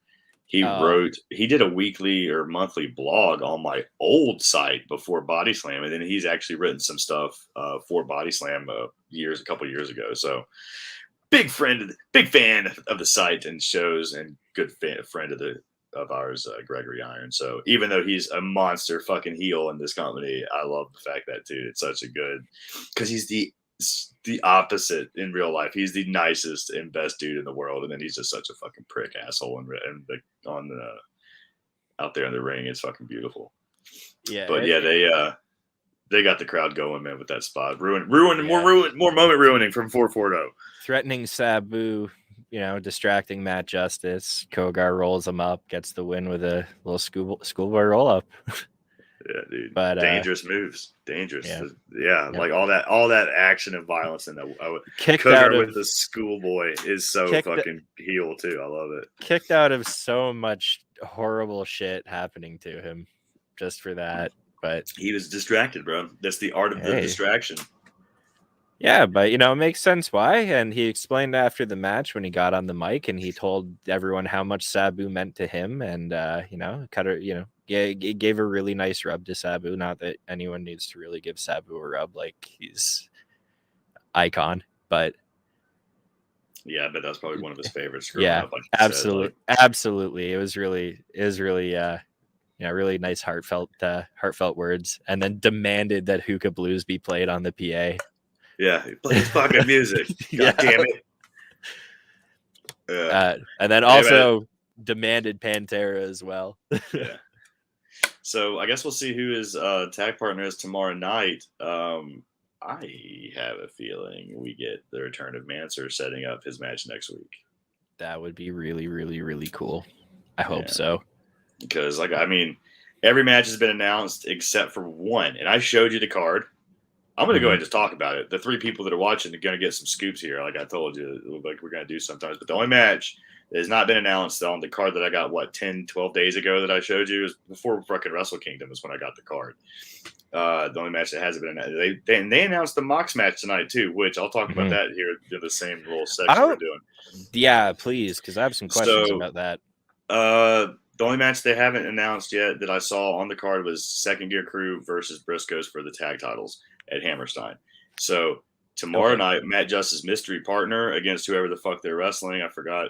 He did a weekly or monthly blog on my old site before Body Slam, and then he's actually written some stuff for Body Slam a couple years ago. So big fan of the site and shows, and good friend of ours, Gregory Iron. So even though he's a monster fucking heel in this company, I love the fact that dude, it's such a good, because he's the opposite in real life. He's the nicest and best dude in the world, and then he's just such a fucking prick asshole out there in the ring. It's fucking beautiful. Yeah, but they got the crowd going, man, with that spot. More moment ruining from 440. Threatening Sabu, distracting Matt Justice. Kogar rolls him up, gets the win with a little schoolboy roll up. Yeah, dude. But dangerous moves. Dangerous. Yeah. Like all that action and violence, and kicked out with the schoolboy is so fucking heel too. I love it. Kicked out of so much horrible shit happening to him just for that. But he was distracted, bro. That's the art of the distraction. Yeah, but it makes sense why. And he explained after the match when he got on the mic, and he told everyone how much Sabu meant to him, and gave a really nice rub to Sabu. Not that anyone needs to really give Sabu a rub, like he's icon, but yeah, but that's probably one of his favorites. Up, like absolutely. It was really really nice heartfelt words, and then demanded that Hookah Blues be played on the PA. Yeah, he plays fucking music. God damn it. And then also demanded Pantera as well. Yeah. So I guess we'll see who his tag partner is tomorrow night. I have a feeling we get the return of Mansoor setting up his match next week. That would be really, really, really cool. I hope so. Because, every match has been announced except for one. And I showed you the card. I'm going to go ahead and just talk about it. The three people that are watching are going to get some scoops here, like I told you, like we're going to do sometimes. But the only match It has not been announced on the card that I got, 10, 12 days ago that I showed you. It was before fucking Wrestle Kingdom is when I got the card. The only match that hasn't been announced. They announced the Mox match tonight too, which I'll talk about that here in the same little section we're doing. Yeah, please, because I have some questions about that. The only match they haven't announced yet that I saw on the card was Second Gear Crew versus Briscoes for the tag titles at Hammerstein. So tomorrow night, Matt Justice mystery partner against whoever the fuck they're wrestling. I forgot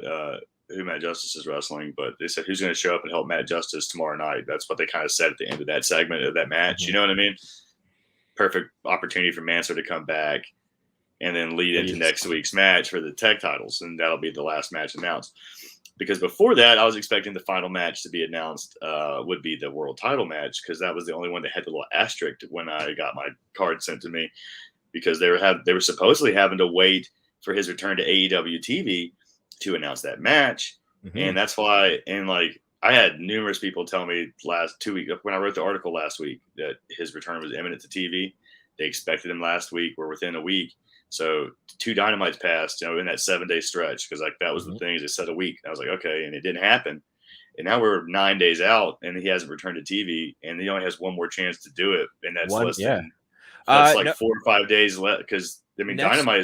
who Matt Justice is wrestling, but they said who's going to show up and help Matt Justice tomorrow night. That's what they kind of said at the end of that segment of that match. You know what I mean? Perfect opportunity for Mansoor to come back and then lead into next week's match for the tag titles, and that'll be the last match announced. Because before that, I was expecting the final match to be announced would be the world title match, because that was the only one that had the little asterisk when I got my card sent to me, because they were supposedly having to wait for his return to AEW TV to announce that match. And that's why, and like I had numerous people tell me last 2 weeks when I wrote the article last week that his return was imminent to TV. They expected him last week or within a week. So 2 Dynamites passed, in that 7-day stretch, because like that was the thing. Is it said a week? I was like, okay, and it didn't happen. And now we're 9 days out, and he hasn't returned to TV, and he only has one more chance to do it, and that's less than that's like 4 or 5 days left. Because I mean, Dynamite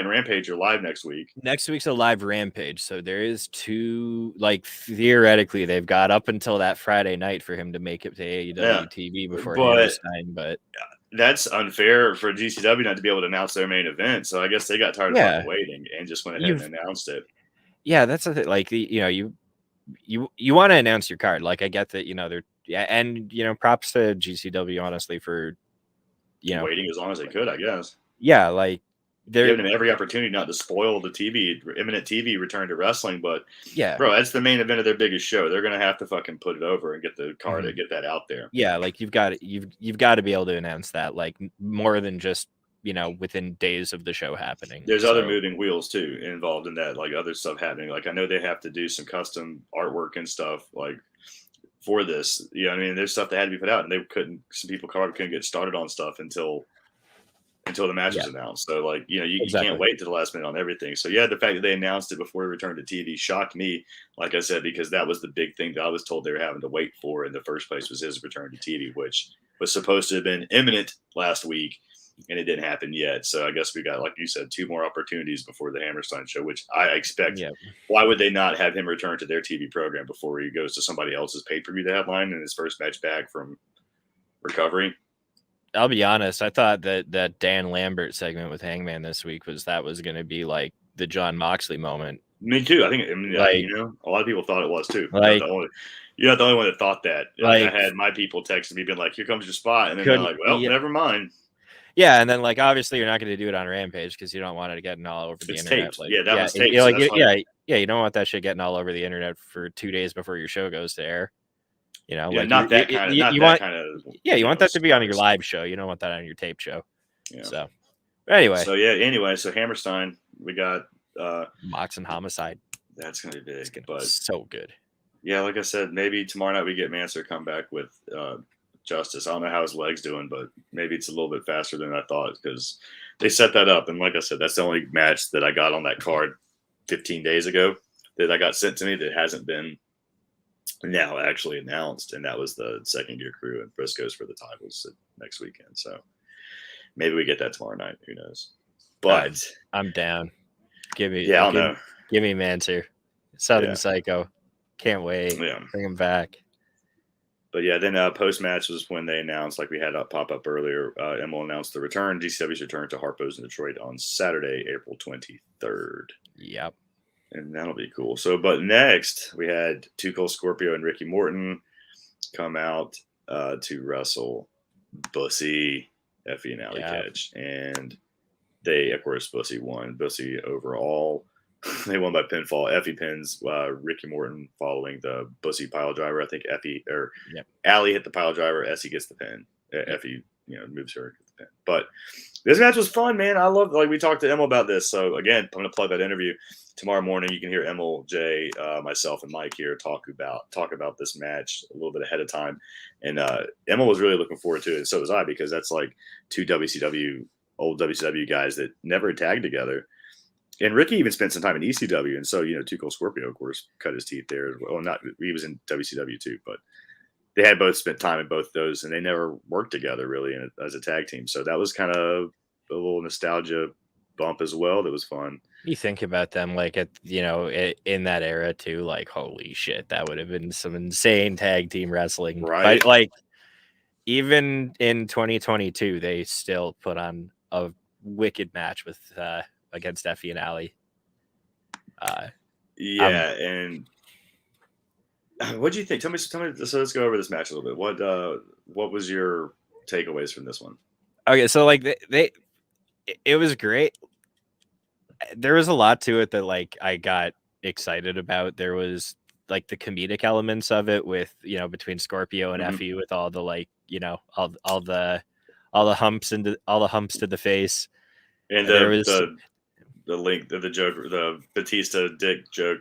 and Rampage are live next week. Next week's a live Rampage, so there is 2. Like theoretically, they've got up until that Friday night for him to make it to AEW TV before Hammerstein, but. That's unfair for GCW not to be able to announce their main event. So I guess they got tired of waiting and just went ahead and announced it. Yeah, that's the thing. Like you want to announce your card. Like I get that, they're and props to GCW honestly for waiting as long as they could, I guess. Yeah, like they're giving him every opportunity not to spoil the imminent TV return to wrestling, but bro, that's the main event of their biggest show. They're gonna have to fucking put it over and get the card to get that out there. Yeah, like you've got to be able to announce that, like more than just within days of the show happening. There's other moving wheels too involved in that, like other stuff happening. Like I know they have to do some custom artwork and stuff like for this. I mean, there's stuff that had to be put out, and some people couldn't get started on stuff until the match was announced. So like, you can't wait to the last minute on everything. So yeah, the fact that they announced it before he returned to TV shocked me, like I said, because that was the big thing that I was told they were having to wait for in the first place, was his return to TV, which was supposed to have been imminent last week, and it didn't happen yet. So I guess we got, like you said, 2 more opportunities before the Hammerstein show, which I expect. Why would they not have him return to their TV program before he goes to somebody else's pay-per-view to headline in his first match back from recovery? I'll be honest. I thought that Dan Lambert segment with Hangman this week was going to be like the Jon Moxley moment. Me too. I think a lot of people thought it was too. Like, you're not the only one that thought that. Like, I had my people texting me being like, "Here comes your spot," and then they're like, "Well, never mind." Yeah, and then like obviously you're not going to do it on Rampage because you don't want it getting all over the internet. Taped. Like, that was taped. You don't want that shit getting all over the internet for 2 days before your show goes to air. You want that to be on your live show. You don't want that on your tape show. Yeah. So anyway. So Hammerstein, we got Mox and Homicide. That's gonna be big, but so good. Yeah, like I said, maybe tomorrow night we get Mansoor come back with Justice. I don't know how his leg's doing, but maybe it's a little bit faster than I thought, because they set that up. And like I said, that's the only match that I got on that card 15 days ago that I got sent to me that hasn't been now actually announced, and that was the Second Gear Crew and Briscoes for the titles next weekend. So maybe we get that tomorrow night. Who knows? But I'm down. Give me Mansoor, Southern Psycho. Can't wait. Yeah, bring him back. But yeah, then post match was when they announced, like we had pop up earlier, Emil announced the return, GCW's return to Harpo's in Detroit on Saturday, April 23rd. Yep. And that'll be cool. So, but next we had Two Cold Scorpio and Ricky Morton come out to wrestle Bussy, Effie, and Alley Catch. And they, of course, Bussy won. Bussy overall. They won by pinfall. Effie pins Ricky Morton following the Bussy pile driver. I think Alley hit the pile driver. Essie gets the pin. Effie, moves her to the pin. But this match was fun, man. I love, like we talked to Emil about this. So again, I'm going to plug that interview tomorrow morning. You can hear Emil, Jay, myself, and Mike here talk about this match a little bit ahead of time. And Emil was really looking forward to it. And so was I, because that's like 2 old WCW guys that never tagged together. And Ricky even spent some time in ECW, and so Two Cold Scorpio, of course, cut his teeth there as well. Not he was in WCW too, but they had both spent time in both those, and they never worked together really as a tag team. So that was kind of a little nostalgia bump as well. That was fun. You think about them like in that era too, like holy shit, that would have been some insane tag team wrestling. Right. But like even in 2022, they still put on a wicked match with against Effie and Allie. And what do you think? Tell me. So let's go over this match a little bit. What was your takeaways from this one? Okay, so like it was great. There was a lot to it that like I got excited about. There was like the comedic elements of it with between Scorpio and Effie with all the like all the humps and all the humps to the face, and the link, the joke, the Batista dick joke.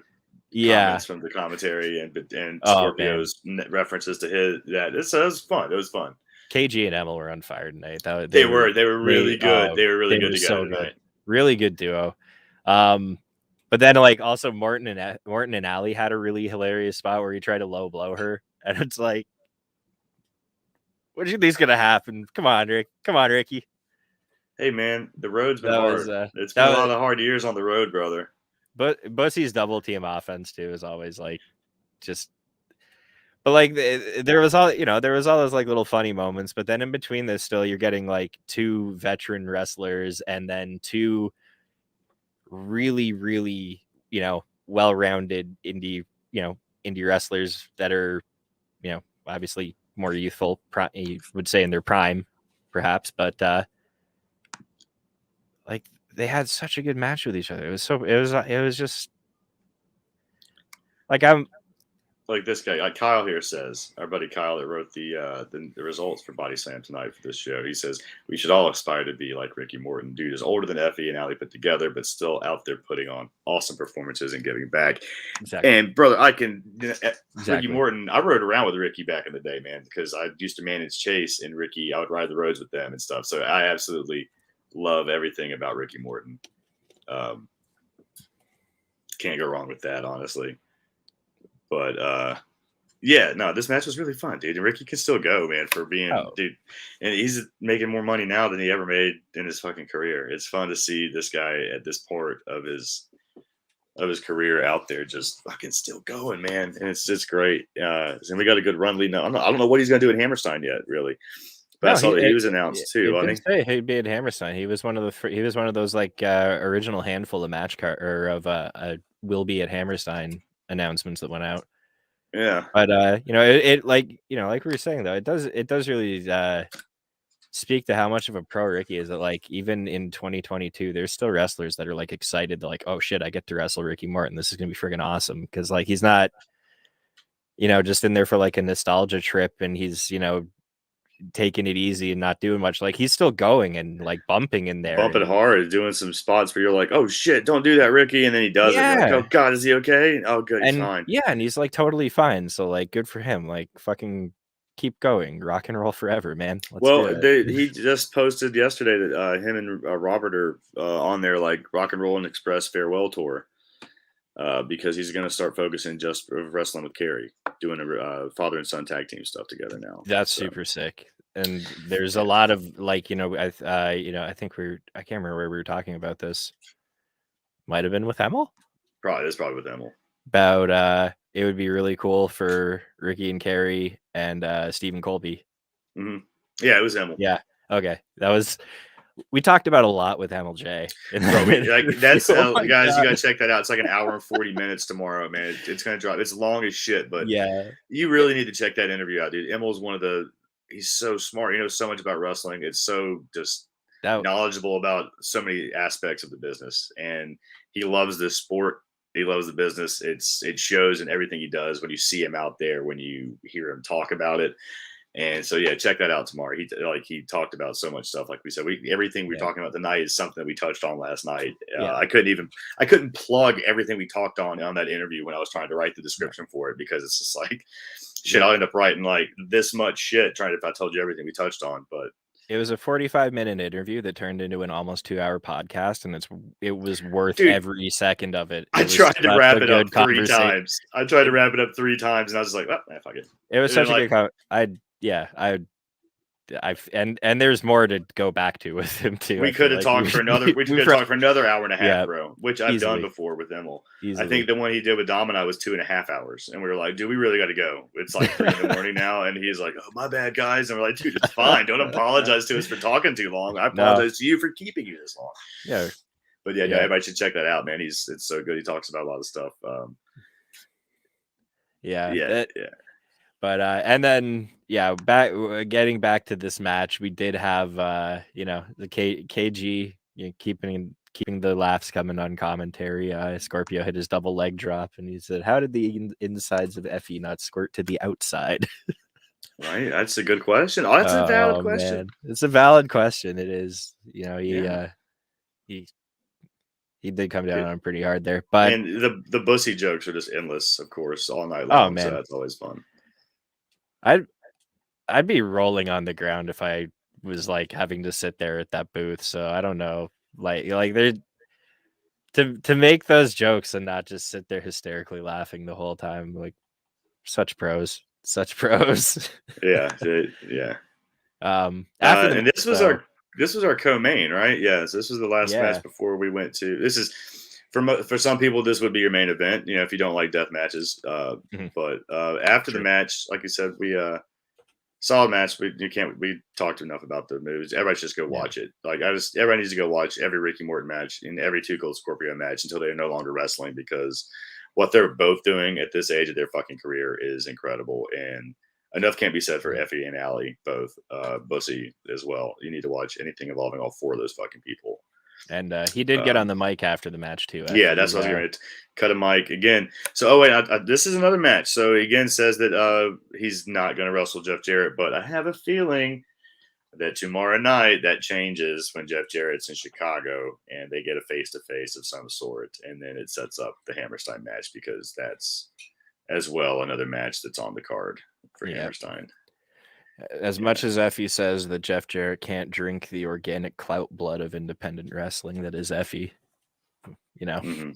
Comments from the commentary and Scorpio's references to his that. It was fun. It was fun. KG and Emil were on fire tonight. They were really good. They were really good together tonight. Really good duo. But then like also Morton and Allie had a really hilarious spot where he tried to low blow her, and it's like, what do you think's gonna happen? Come on, Ricky. Hey man, the road's been hard. It's been a lot of hard years on the road, brother. But Bussy's double team offense too is always like just. But like there was all those like little funny moments, but then in between this still you're getting like two veteran wrestlers and then two really, really, well-rounded indie wrestlers that are, obviously more youthful, you would say in their prime, perhaps, but like they had such a good match with each other. It was just like like this guy, like Kyle here says, our buddy Kyle that wrote the results for Body Slam tonight for this show. He says we should all aspire to be like Ricky Morton. Dude is older than Effie and Allie put together, but still out there putting on awesome performances and giving back. Exactly. And brother, Ricky Morton. I rode around with Ricky back in the day, man, because I used to manage Chase and Ricky. I would ride the roads with them and stuff. So I absolutely love everything about Ricky Morton. Can't go wrong with that, honestly. But this match was really fun, dude. And Ricky can still go, man, for being dude. And he's making more money now than he ever made in his fucking career. It's fun to see this guy at this part of his career out there just fucking still going, man. And it's just great. And we got a good run leading up. I don't know what he's gonna do at Hammerstein yet, really. But I saw that he was announced too. I think he'd be at Hammerstein. He was one of those like original handful of will be at Hammerstein announcements that went out. Yeah. But it like we were saying though, it does really speak to how much of a pro Ricky is. That like even in 2022, there's still wrestlers that are like excited to like, oh shit, I get to wrestle Ricky Morton. This is gonna be freaking awesome, because like he's not just in there for like a nostalgia trip, and he's taking it easy and not doing much. Like he's still going and like bumping in there, bumping hard, doing some spots where you're like, oh shit, don't do that, Ricky, and then he does it. Like, oh god, is he okay? Oh good, he's fine. Yeah, and he's like totally fine. So like good for him. Like fucking keep going, rock and roll forever, man. He just posted yesterday that him and Robert are on their like Rock and Roll and Express farewell tour, because he's going to start focusing just wrestling with Carrie, doing a father and son tag team stuff together now. That's super sick. And there's a lot of like I think I can't remember where we were talking about this. Might have been with Emil. It's probably with Emil. About it would be really cool for Ricky and Carrie and Stephen Colby. Mm-hmm. Yeah, it was Emil. Yeah. Okay. We talked about a lot with Emil J. That's guys, you gotta check that out. It's like an hour and 40 minutes tomorrow, man. It's gonna drop. It's long as shit, but yeah, you really need to check that interview out, dude. Emil's he's so smart. He knows so much about wrestling. It's so just knowledgeable about so many aspects of the business, and he loves this sport. He loves the business. It shows in everything he does when you see him out there, when you hear him talk about it. And so, yeah, check that out tomorrow. He talked about so much stuff. Like we said, everything we're talking about tonight is something that we touched on last night. I couldn't plug everything we talked on that interview when I was trying to write the description for it, because it's just like shit. I'll end up writing like this much shit if I told you everything we touched on. But It was a 45-minute interview that turned into an almost 2-hour podcast, and it was worth Dude, every second of it. I It was tried to such wrap a it up good 3 conversation. times. I tried to wrap it up 3 times, and I was just like, well, fuck it. It was And such a good and there's more to go back to with him too. We could have talked for another. We could have talked for another hour and a half, Yeah, bro. Which I've easily. done before with Emil. I Easily. think the one he did with Dom and I was 2.5 hours, and we were like, "Dude, we really got to go. It's like 3 in the morning now." And he's like, "Oh, my bad, guys." And we're like, "Dude, it's fine. Don't apologize to us for talking too long. I apologize to you for keeping you this long." Yeah, but yeah, no, everybody should check that out, man. It's so good. He talks about a lot of stuff. Yeah. But and then getting back to this match, we did have the KG keeping the laughs coming on commentary. Scorpio hit his double leg drop, and he said, "How did the insides of Effie not squirt to the outside?" Right, that's a good question. Oh, that's a valid question. Man. It's a valid question. It is. He did come down on him pretty hard there, but and the bussy jokes are just endless, of course, all night long. Oh man, so that's always fun. I'd be rolling on the ground if I was like having to sit there at that booth. So I don't know, like they're to make those jokes and not just sit there hysterically laughing the whole time. Like such pros. Yeah. And this was our co-main, right? Yes, this was the last match before we went to. This is for some people, this would be your main event. If you don't like death matches. But after the match, like you said, we solid match. We talked enough about the moves. Everybody should just go watch it. Like everybody needs to go watch every Ricky Morton match and every Two Cold Scorpio match until they are no longer wrestling, because what they're both doing at this age of their fucking career is incredible. And enough can't be said for Effie and Allie, both. Bussy as well. You need to watch anything involving all 4 of those fucking people. And he did get on the mic after the match too. Yeah, that's what I was going to cut a mic again. So, this is another match. So he again says that he's not going to wrestle Jeff Jarrett, but I have a feeling that tomorrow night that changes when Jeff Jarrett's in Chicago and they get a face-to-face of some sort, and then it sets up the Hammerstein match, because that's as well another match that's on the card for Hammerstein. As much as Effie says that Jeff Jarrett can't drink the organic clout blood of independent wrestling that is Effie, I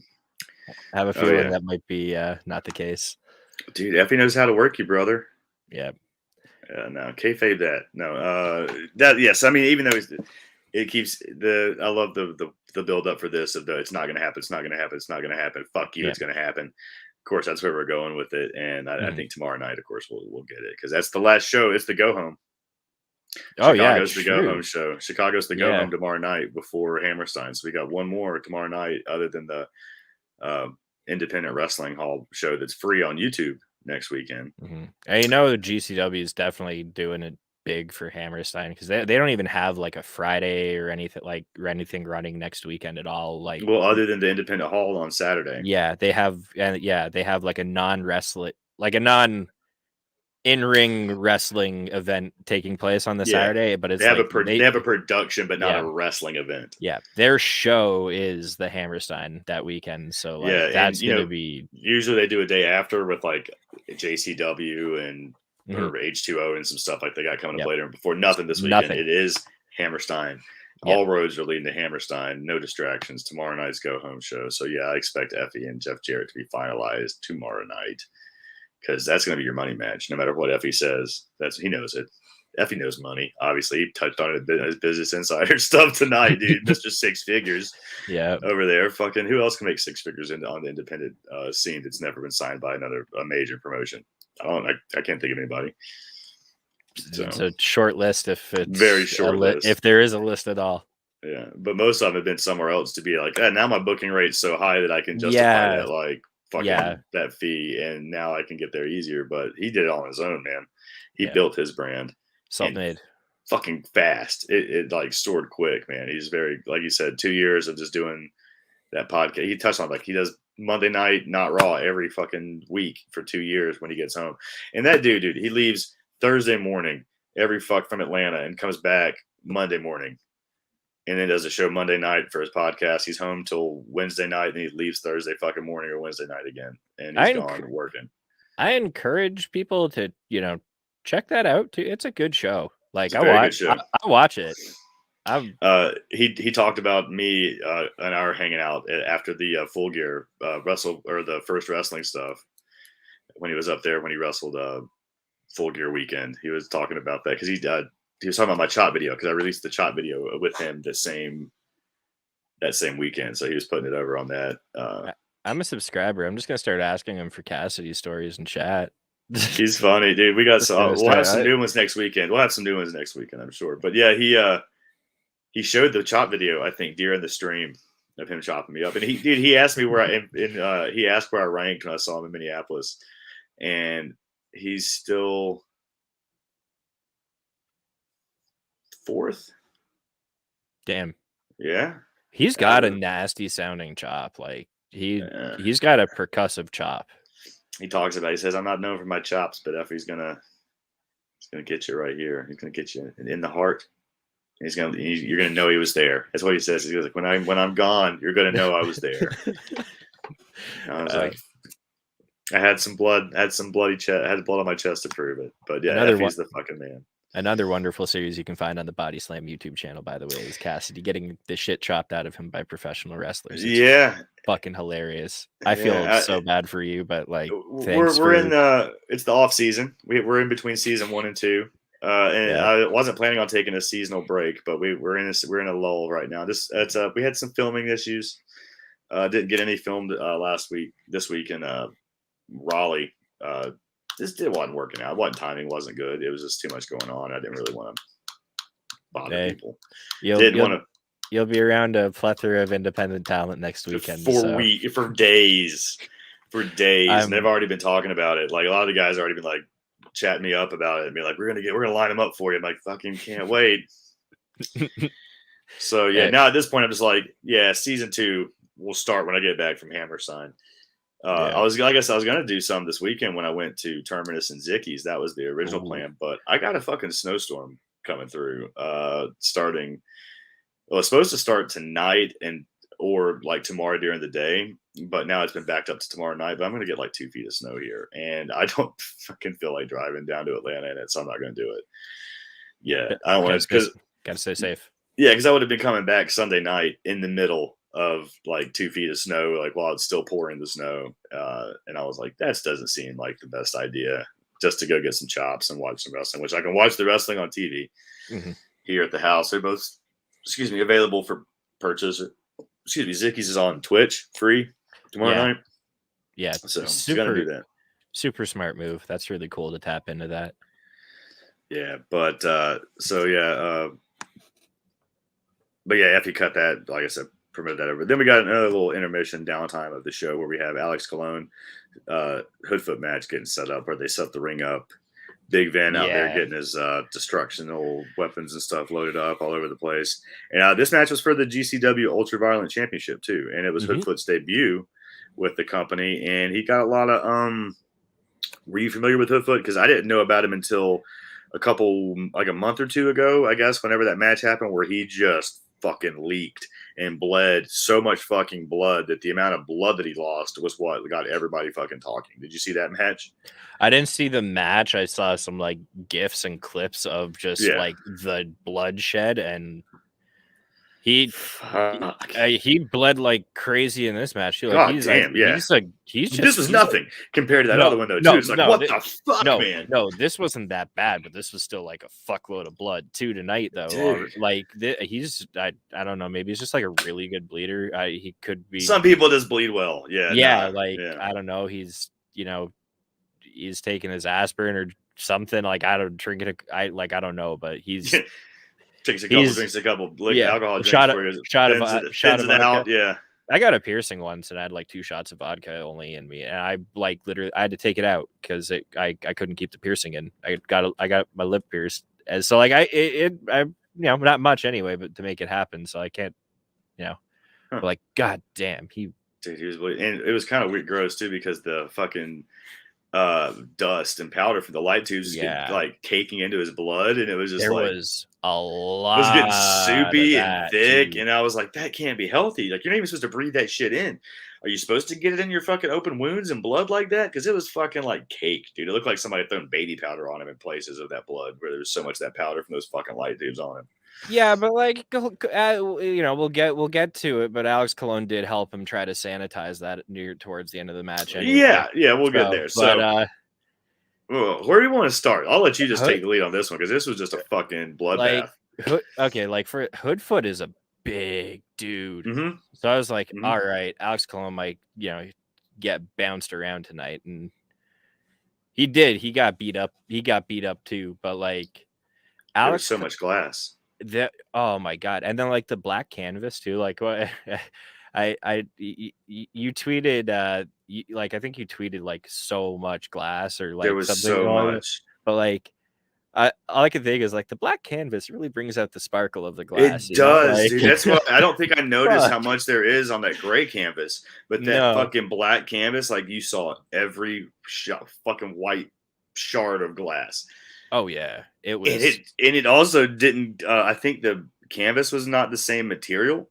have a feeling that might be not the case. Dude, Effie knows how to work you, brother. Yeah. No, kayfabe that. No, that yes. I mean, even though it keeps I love the build up for this. It's not going to happen. It's not going to happen. It's not going to happen. Fuck you. It's going to happen. Of course, that's where we're going with it, and I think tomorrow night, of course, we'll get it, because that's the last show. It's the go home. Chicago's the go home show. Chicago's the go home tomorrow night before Hammerstein. So we got one more tomorrow night, other than the Independent Wrestling Hall show that's free on YouTube next weekend. And GCW is definitely doing it big for Hammerstein, because they don't even have like a Friday or anything running next weekend at all. Like, well, other than the Independent Hall on Saturday. Yeah, they have like a non-wrestling, like a non in-ring wrestling event taking place on the Saturday, but it's they have a production, but not a wrestling event. Yeah, their show is the Hammerstein that weekend, so that's going to be. Usually they do a day after with like JCW and or H2O and some stuff like they got coming up later. Before nothing this weekend, it is Hammerstein. All roads are leading to Hammerstein. No distractions. Tomorrow night's go home show. So I expect Effie and Jeff Jarrett to be finalized tomorrow night, because that's going to be your money match. No matter what Effie says, he knows it. Effie knows money. Obviously, he touched on it in his Business Insider stuff tonight, dude. Mr. Six Figures, over there. Fucking who else can make 6 figures on the independent scene that's never been signed by a major promotion? I can't think of anybody. So, it's a short list, if it's very short list, if there is a list at all. Yeah, but most of them have been somewhere else to be like, now my booking rate's so high that I can justify that that fee, and now I can get there easier. But he did it on his own, man. He built his brand, self-made, fucking fast. It like soared quick, man. He's very, like you said, 2 years of just doing that podcast. He touched on he does Monday Night Not Raw every fucking week for 2 years when he gets home. And that dude, he leaves Thursday morning every from Atlanta and comes back Monday morning, and then does a show Monday night for his podcast. He's home till Wednesday night, and he leaves Thursday fucking morning or Wednesday night again, and he's gone working. I encourage people to check that out too. It's a good show. Like It's a very good show. I watch it. He talked about me an hour hanging out after the Full Gear the first wrestling stuff when he was up there when he wrestled Full Gear weekend. He was talking about that because he was talking about my chop video because I released the chop video with him that same weekend, so he was putting it over on that. I'm a subscriber. I'm just gonna start asking him for Cassidy stories in chat. He's funny, dude. We'll have some new ones next weekend. I'm sure. But yeah, he showed the chop video, I think, during the stream of him chopping me up. And he asked me where he asked where I ranked when I saw him in Minneapolis. And he's still 4th. Damn. Yeah. He's got a nasty sounding chop. Like he's got a percussive chop. He talks about, he says, I'm not known for my chops, but if he's gonna get you right here. He's gonna get you in the heart. You're gonna know he was there. That's what he says. He goes like, when I'm gone, you're gonna know I was there. I was like, I had some blood, had blood on my chest to prove it. But yeah, he's the fucking man. Another wonderful series you can find on the Body Slam YouTube channel, by the way, is Cassidy getting the shit chopped out of him by professional wrestlers. It's fucking hilarious. I feel so bad for you, but like, we're in it's the off season. We're in between season 1 and 2. I wasn't planning on taking a seasonal break, but we're in a lull right now. We had some filming issues. Didn't get any filmed this week in Raleigh. This wasn't working out. Timing wasn't good. It was just too much going on. I didn't really want to bother people. You'll be around a plethora of independent talent next weekend. For days. And they've already been talking about it. Like a lot of the guys have already been like chatting me up about it and be like, we're gonna line them up for you. I'm like, fucking can't wait. So now at this point I'm just like, season 2 will start when I get back from Hammerstein. I guess I was gonna do some this weekend when I went to Terminus and Zicky's. That was the original plan, but I got a fucking snowstorm coming through. Starting, well, it's supposed to start tonight or like tomorrow during the day, but now it's been backed up to tomorrow night. But I'm gonna get like 2 feet of snow here, and I don't fucking feel like driving down to Atlanta in it, so I'm not gonna do it. Yeah, I don't want to because gotta stay safe. Yeah, because I would have been coming back Sunday night in the middle of like 2 feet of snow, like while it's still pouring the snow. And I was like, that doesn't seem like the best idea, just to go get some chops and watch some wrestling, which I can watch the wrestling on TV here at the house. They're both, available for purchase. Zicky's is on Twitch free tomorrow night. Yeah. So gotta do that. Super smart move. That's really cool to tap into that. Yeah. But if you cut that, like I said, promoted that over. Then we got another little intermission downtime of the show where we have Alex Colon Hoodfoot match getting set up, where they set the ring up. Big Van out there getting his destructional weapons and stuff loaded up all over the place. And this match was for the GCW Ultraviolent Championship too, and it was Hoodfoot's debut with the company. And he got a lot of were you familiar with Hoodfoot? Because I didn't know about him until a month or two ago, I guess, whenever that match happened, where he just fucking leaked and bled so much fucking blood that the amount of blood that he lost was what got everybody fucking talking. Did you see that match? I didn't see the match. I saw some like GIFs and clips of just like the bloodshed, and he bled like crazy in this match. This was nothing compared to that other one though. Too. It's like, what the fuck, man? No, this wasn't that bad, but this was still like a fuckload of blood too tonight though. I don't know, maybe he's just like a really good bleeder. He could be. Some people just bleed well. I don't know. He's he's taking his aspirin or something. Like I don't know, but he's. Takes a couple drinks, alcohol drinks. Shot of vodka. Yeah. I got a piercing once and I had like 2 shots of vodka only in me. And I literally I had to take it out because I couldn't keep the piercing in. I got my lip pierced. And so like I not much anyway, but to make it happen. So I can't, but like, God damn, he was bleeding. And it was kind of weird, gross too, because the fucking dust and powder from the light tubes like caking into his blood, and it was just a lot was getting of soupy and that thick, too. and I was like, that can't be healthy. Like, you're not even supposed to breathe that shit in. Are you supposed to get it in your fucking open wounds and blood like that? Because it was fucking like cake, dude. It looked like somebody had thrown baby powder on him in places of that blood, where there was so much of that powder from those fucking light tubes on him. Yeah, but like we'll get to it. But Alex Colon did help him try to sanitize that near towards the end of the match. Anyway. Yeah, we'll get there. But where do you want to start? I'll let you just Hood, take the lead on this one because this was just a fucking bloodbath. Like for Hoodfoot is a big dude, Mm-hmm. so I was like, Mm-hmm. all right, Alex Colon might get bounced around tonight, and he did. He got beat up. He got beat up too, but like There was Alex, so much glass. oh my god, and then like the black canvas too. Like what you tweeted I think you tweeted like so much glass or like There was something so going, much. but like all I can think is like the black canvas really brings out the sparkle of the glass. It does, Like, dude. That's why I don't think I noticed how fuck. much there is on that gray canvas, but that No. fucking black canvas, like you saw every fucking white shard of glass. Oh yeah, it was. And it also didn't. I think the canvas was not the same material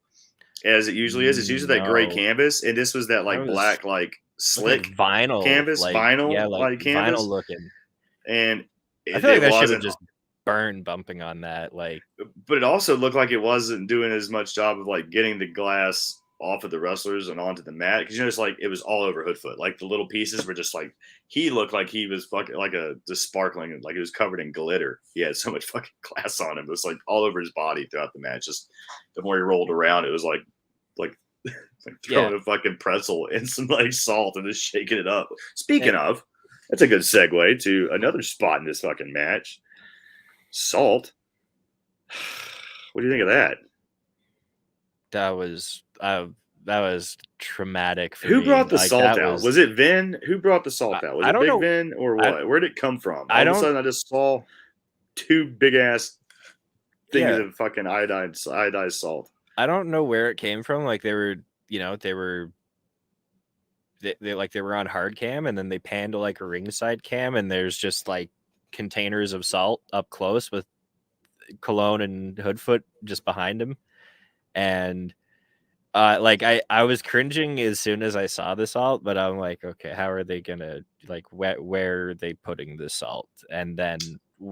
as it usually is. It's usually that gray No. canvas, and this was that like That was black, like slick vinyl canvas, like vinyl like like canvas, vinyl looking. and I feel like it that shit would wasn't. just burn bumping on that. Like, But it also looked like it wasn't doing as much job of like getting the glass off of the wrestlers and onto the mat, because you notice like it was all over Hoodfoot. Like the little pieces were just like, he looked like he was fucking like just sparkling, like it was covered in glitter. He had so much fucking glass on him. It was like all over his body throughout the match. Just the more he rolled around, it was like throwing a fucking pretzel in some like salt and just shaking it up. Speaking of, that's a good segue to another spot in this fucking match. Salt. What do you think of that? that was traumatic for Who me. brought the Like, salt out? Was it Vin? Who brought the salt out? Was I it don't Big know. Vin or what? Where did it come from? All I of a don't. sudden, I just saw two big ass things Yeah, of fucking iodized salt. I don't know where it came from. Like they were on hard cam, and then they panned to like a ringside cam, and there's just like containers of salt up close with Cologne and Hoodfoot just behind him. And like I was cringing as soon as I saw the salt, but I'm like, okay, how are they gonna like where are they putting the salt? And then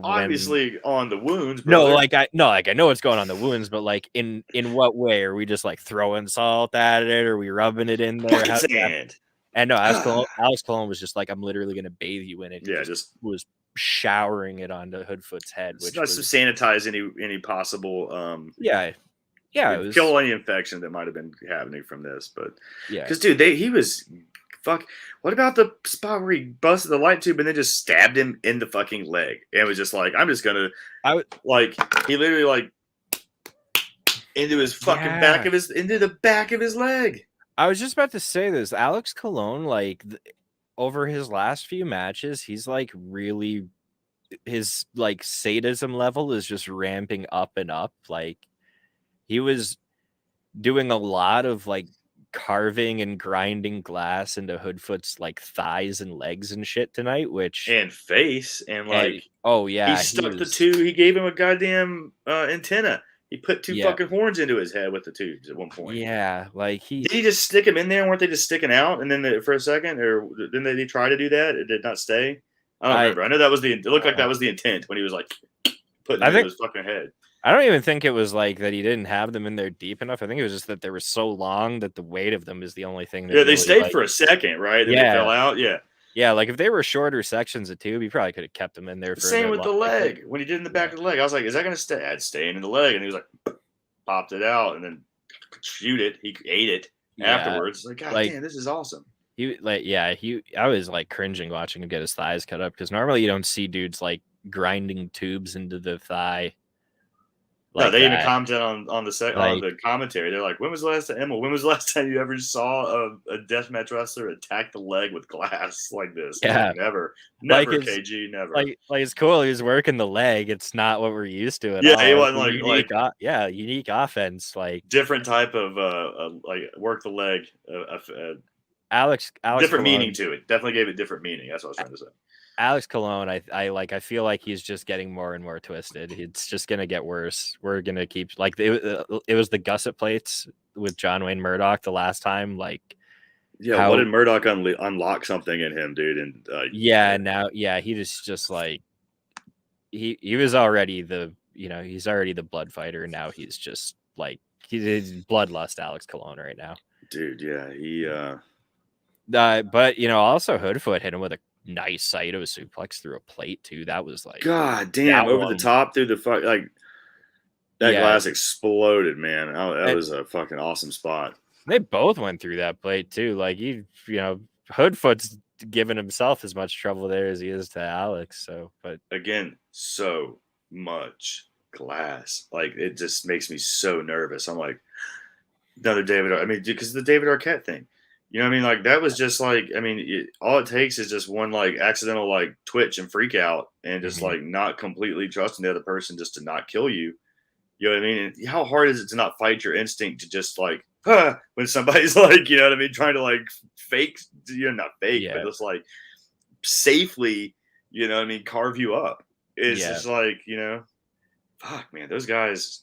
Obviously on the wounds, no, brother. like I know what's going on the wounds, but like in what way are we just like throwing salt at it? Or are we rubbing it in there? Bucket sand. And no, Alex Colon was just like, I'm literally gonna bathe you in it. He Yeah, just was showering it onto Hoodfoot's head, which not to was sanitize any possible yeah, it was kill any infection that might have been happening from this. But yeah. because dude, he was fuck. What about the spot where he busted the light tube and then just stabbed him in the fucking leg? And it was just like, I'm just gonna he literally like into his fucking into the back of his leg. I was just about to say this. Alex Colon, like over his last few matches, he's like really his like sadism level is just ramping up and up. Like he was doing a lot of like carving and grinding glass into Hoodfoot's like thighs and legs and shit tonight, which and face and like oh yeah, he stuck the two. He gave him a goddamn antenna. He put two fucking horns into his head with the tubes at one point. Yeah, like did he just stick them in there? Weren't they just sticking out? And then for a second, or didn't they try to do that? It did not stay. I don't remember. I know that was it looked like that was the intent when he was like putting it in his fucking head. I don't even think it was like that he didn't have them in there deep enough. I think it was just that they were so long that the weight of them is the only thing. That they really, stayed for a second, right? Then they fell out. Yeah, like if they were shorter sections of tube, he probably could have kept them in there. Same with the leg. When he did in the back of the leg, I was like, "Is that going to stay?" I'd staying in the leg, and he was like, popped it out, and then shoot it. He ate it afterwards. Like, God damn, this is awesome. I was like cringing watching him get his thighs cut up, because normally you don't see dudes like grinding tubes into the thigh. Like no, they even commented on the commentary. They're like, when was the last time you ever saw a deathmatch wrestler attack the leg with glass like this? Yeah, like, never, like KG, never. Like it's cool. He was working the leg. It's not what we're used to at all. Yeah, he wasn't unique offense, like different type of like work the leg. Alex different Colon, meaning to it. Definitely gave it different meaning. That's what I was trying to say. Alex Colon, I feel like he's just getting more and more twisted. It's just gonna get worse. We're gonna keep like it was the gusset plates with John Wayne Murdoch the last time. Like, Yeah, what how did Murdoch unlock something in him, dude? And now he just like he was already he's already the blood fighter. Now he's just like he's bloodlust Alex Colon right now. dude, yeah, he But also Hoodfoot hit him with a nice Saito suplex through a plate too. That was like God damn, that over the one. top through the fuck, like that Yeah, glass exploded, man. Oh, that and was a fucking awesome spot. they both went through that plate too. Like Hoodfoot's giving himself as much trouble there as he is to Alex. So, but Again, so much glass. Like it just makes me so nervous. I'm like, another David. I mean, because the David Arquette thing. You know what I mean? Like that was just like, I mean, all it takes is just one like accidental like twitch and freak out and just like not completely trusting the other person just to not kill you. You know what I mean? And how hard is it to not fight your instinct to just like, when somebody's like, you know what I mean, trying to like fake, not fake, but just like safely, you know what I mean, carve you up. It's just like, fuck, man, those guys,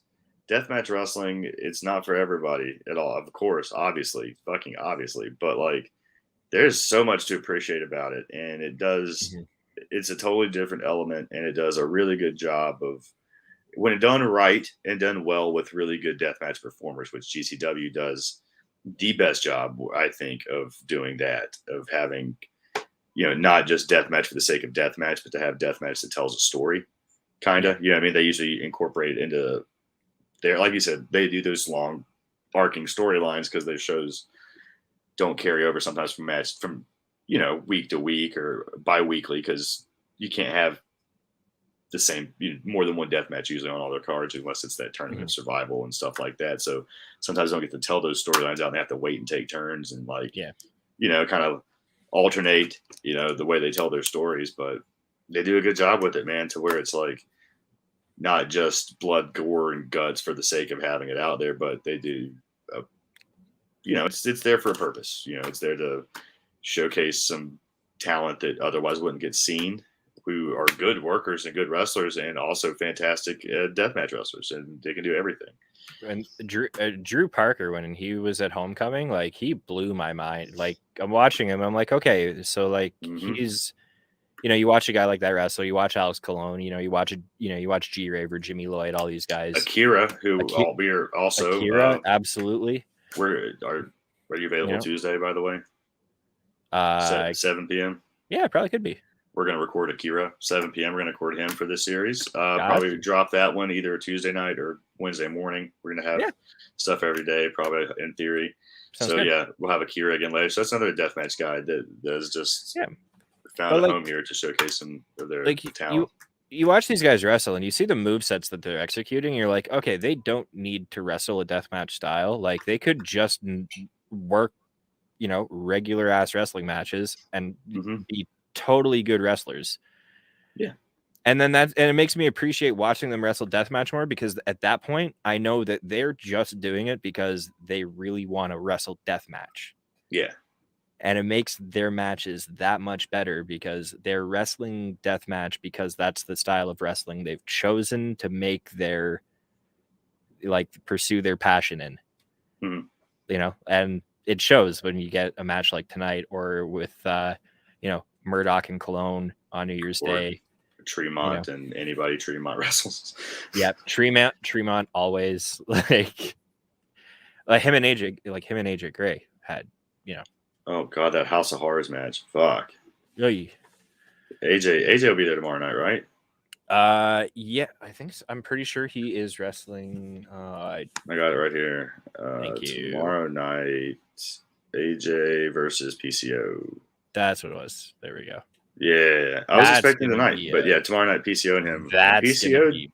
deathmatch wrestling, it's not for everybody at all. Of course, obviously, fucking obviously, but like, there's so much to appreciate about it, and it does. It's a totally different element, and it does a really good job of when it done right and done well with really good deathmatch performers, which GCW does the best job, I think, of doing that, of having, not just deathmatch for the sake of deathmatch, but to have deathmatch that tells a story, kind of. You know what I mean? They usually incorporate it into their, like you said, they do those long arcing storylines because their shows don't carry over sometimes from week to week or bi-weekly, because you can't have the same more than one death match usually on all their cards unless it's that tournament survival and stuff like that. So sometimes they don't get to tell those storylines out and they have to wait and take turns and kind of alternate the way they tell their stories. But they do a good job with it, man, to where it's like not just blood, gore, and guts for the sake of having it out there, but they do it's there for a purpose. It's there to showcase some talent that otherwise wouldn't get seen, who are good workers and good wrestlers and also fantastic deathmatch wrestlers, and they can do everything. And Drew Parker, when he was at Homecoming, like he blew my mind. Like I'm watching him, I'm like, okay, so like he's, you watch a guy like that wrestle, you watch Alex Colon, you watch G Raver, Jimmy Lloyd, all these guys. Akira, who we're also Akira, absolutely. Are you available Tuesday, by the way? 7 p.m. Yeah, probably could be. We're going to record Akira 7 p.m. We're going to record him for this series. Probably drop that one either Tuesday night or Wednesday morning. We're going to have stuff every day, probably in theory. Sounds good. We'll have Akira again later. So that's another deathmatch guy that has just found a home here to showcase some of their talent. You watch these guys wrestle and you see the movesets that they're executing. You're like, okay, they don't need to wrestle a deathmatch style. Like they could just work, regular ass wrestling matches and be totally good wrestlers. Yeah. And then it makes me appreciate watching them wrestle deathmatch more, because at that point I know that they're just doing it because they really want to wrestle deathmatch. Yeah. And it makes their matches that much better because they're wrestling deathmatch because that's the style of wrestling they've chosen to make pursue their passion in. And it shows when you get a match like tonight or with Murdoch and Cologne on New Year's Day. Tremont and anybody Tremont wrestles. Yeah, Tremont always like him and AJ Gray had, Oh god, that House of Horrors match. Fuck. AJ will be there tomorrow night, right? Yeah, I think so. I'm pretty sure he is wrestling. I got it right here. Thank you. Tomorrow night, AJ versus PCO. That's what it was. There we go. Yeah, I was expecting tonight, but tomorrow night PCO and him. That's PCO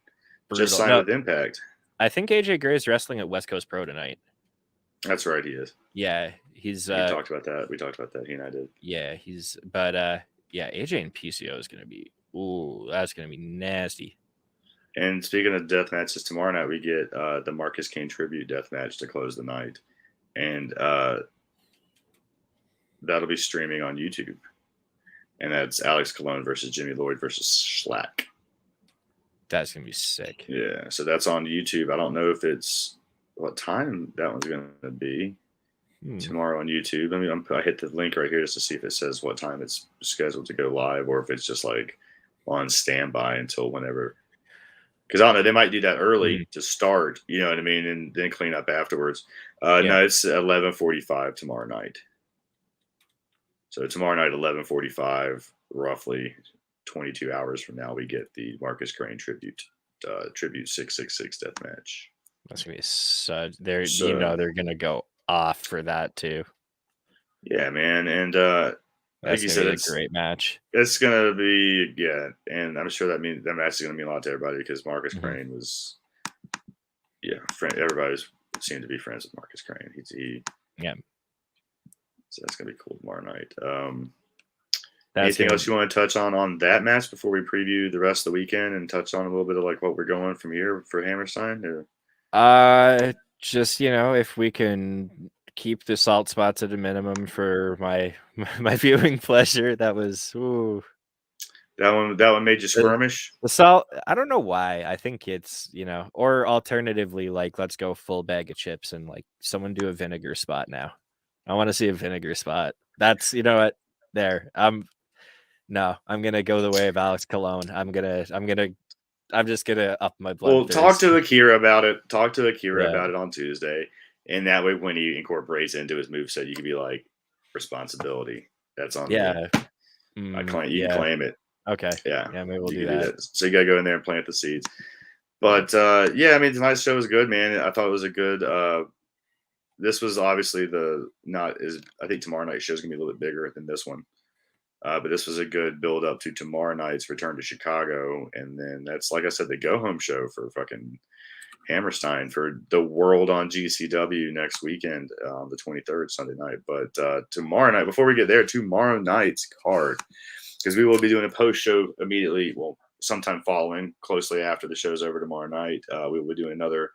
just signed with Impact. I think AJ Gray is wrestling at West Coast Pro tonight. That's right, he is. Yeah, he's. We talked about that. He and I did. Yeah, AJ and PCO is gonna be. Ooh, that's gonna be nasty. And speaking of death matches, tomorrow night we get the Marcus Kane tribute death match to close the night, and that'll be streaming on YouTube. and that's Alex Colon versus Jimmy Lloyd versus Schlack. That's gonna be sick. Yeah, so that's on YouTube. I don't know if it's what time that one's going to be. Tomorrow on YouTube. I mean, I hit the link right here just to see if it says what time it's scheduled to go live, or if it's just like on standby until whenever. Because I don't know, they might do that early to start. You know what I mean, and then clean up afterwards. No, it's 11:45 tomorrow night. So tomorrow night, 11:45, roughly 22 hours from now, we get the Marcus Crane tribute 666 death match. That's gonna be such. They're they're gonna go off for that too. Yeah, man, and like you said, it's a great match. It's gonna be and I'm sure that match is gonna mean a lot to everybody because Marcus Crane was everybody seemed to be friends with Marcus Crane. So that's gonna be cool tomorrow night. Anything else you want to touch on that match before we preview the rest of the weekend and touch on a little bit of like what we're going from here for Hammerstein? Just if we can keep the salt spots at a minimum for my viewing pleasure. That was that one made you skirmish. The salt, I don't know why. I think it's or alternatively, like let's go full bag of chips and like someone do a vinegar spot now. I want to see a vinegar spot. That's what there. I'm gonna go the way of Alex Colon. I'm just gonna up my blood. Well, talk to Akira about it. Talk to Akira about it on Tuesday, and that way, when he incorporates into his moveset, you can be like, responsibility. That's on. Yeah, you can claim it. Okay. Yeah. Maybe we'll do that. So you gotta go in there and plant the seeds. But I mean, tonight's show was good, man. I thought it was a good. This was obviously I think tomorrow night's show is gonna be a little bit bigger than this one. But this was a good build up to tomorrow night's return to Chicago. And then that's, like I said, the go home show for fucking Hammerstein for the World on GCW next weekend, the 23rd, Sunday night. But tomorrow night, before we get there, tomorrow night's card, because we will be doing a post show immediately. Well, sometime following, closely after the show's over tomorrow night. We will be doing another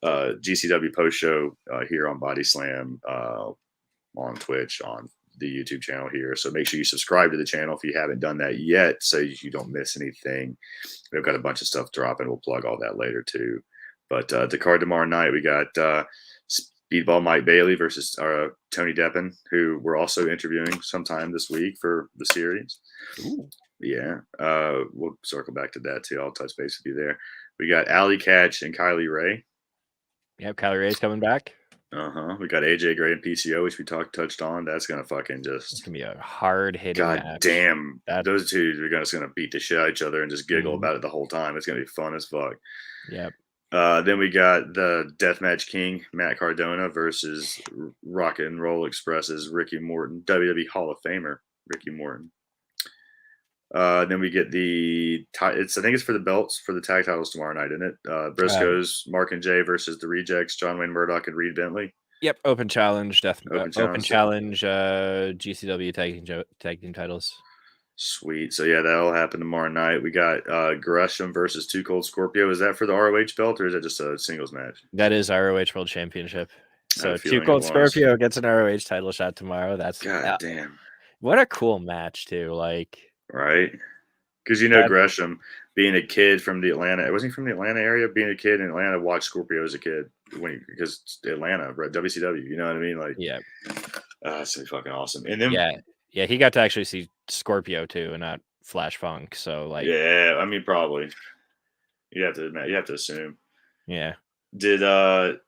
GCW post show here on Body Slam on Twitch, on the YouTube channel here. So make sure you subscribe to the channel if you haven't done that yet, so you don't miss anything. We've got a bunch of stuff dropping. We'll plug all that later too. But the card tomorrow night, we got Speedball Mike Bailey versus Tony Deppen, who we're also interviewing sometime this week for the series. Ooh. Yeah. We'll circle back to that too. I'll touch base with you there. We got Allie Catch and Kylie Ray. Yep, Kylie Ray's coming back. We got AJ Gray and PCO, which we touched on. That's gonna fucking it's gonna be a hard hitting match. God damn, those two are just gonna beat the shit out of each other and just giggle about it the whole time. It's gonna be fun as fuck. Yep. Then we got the Deathmatch King, Matt Cardona versus Rock and Roll Express's Ricky Morton, WWE Hall of Famer Ricky Morton. Then we get I think it's for the belts for the tag titles tomorrow night, isn't it? Briscoes, Mark and Jay versus the Rejects, John Wayne Murdoch and Reed Bentley. Yep, open challenge, open challenge, GCW tag team titles. Sweet. So yeah, that'll happen tomorrow night. We got Gresham versus Two Cold Scorpio. Is that for the ROH belt or is that just a singles match? That is ROH World Championship. So Two Cold Scorpio gets an ROH title shot tomorrow. That's damn. What a cool match too. Like, right? Because Gresham, being a kid from the Atlanta, wasn't he from the Atlanta area? Being a kid in Atlanta, watched Scorpio as a kid because Atlanta, right? WCW. You know what I mean? Like, yeah, that's really fucking awesome. And then yeah, he got to actually see Scorpio too, and not Flash Funk. So like, yeah, I mean, probably you have to assume. Yeah. And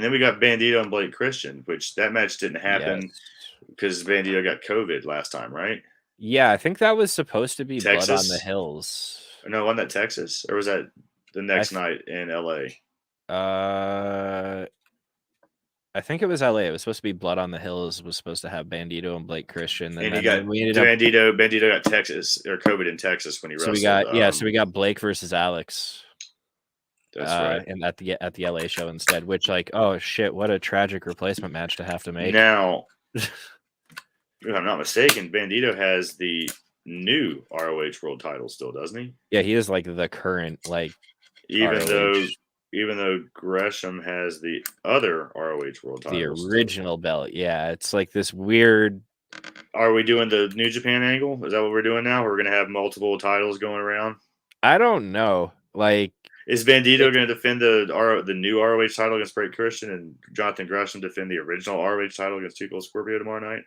then we got Bandito and Blake Christian, which that match didn't happen because Bandito got COVID last time, right? Yeah, I think that was supposed to be Texas? Blood on the Hills. No, wasn't that Texas? Or was that the next night in LA? I think it was LA. It was supposed to be Blood on the Hills. It was supposed to have Bandito and Blake Christian. And he got Bandito got Texas or COVID in Texas when he wrestled. So we got Blake versus Alex. That's right. And at the LA show instead, which like, oh shit, what a tragic replacement match to have to make. Now, if I'm not mistaken, Bandito has the new ROH world title still, doesn't he? Yeah, he is like the current even though Gresham has the other ROH world title. The original belt. Yeah, it's like this weird Are we doing the New Japan angle? Is that what we're doing now? We're gonna have multiple titles going around. I don't know. Like, is Bandito going to defend the new ROH title against Bret Christian, and Jonathan Gresham defend the original ROH title against Two Cold Scorpio tomorrow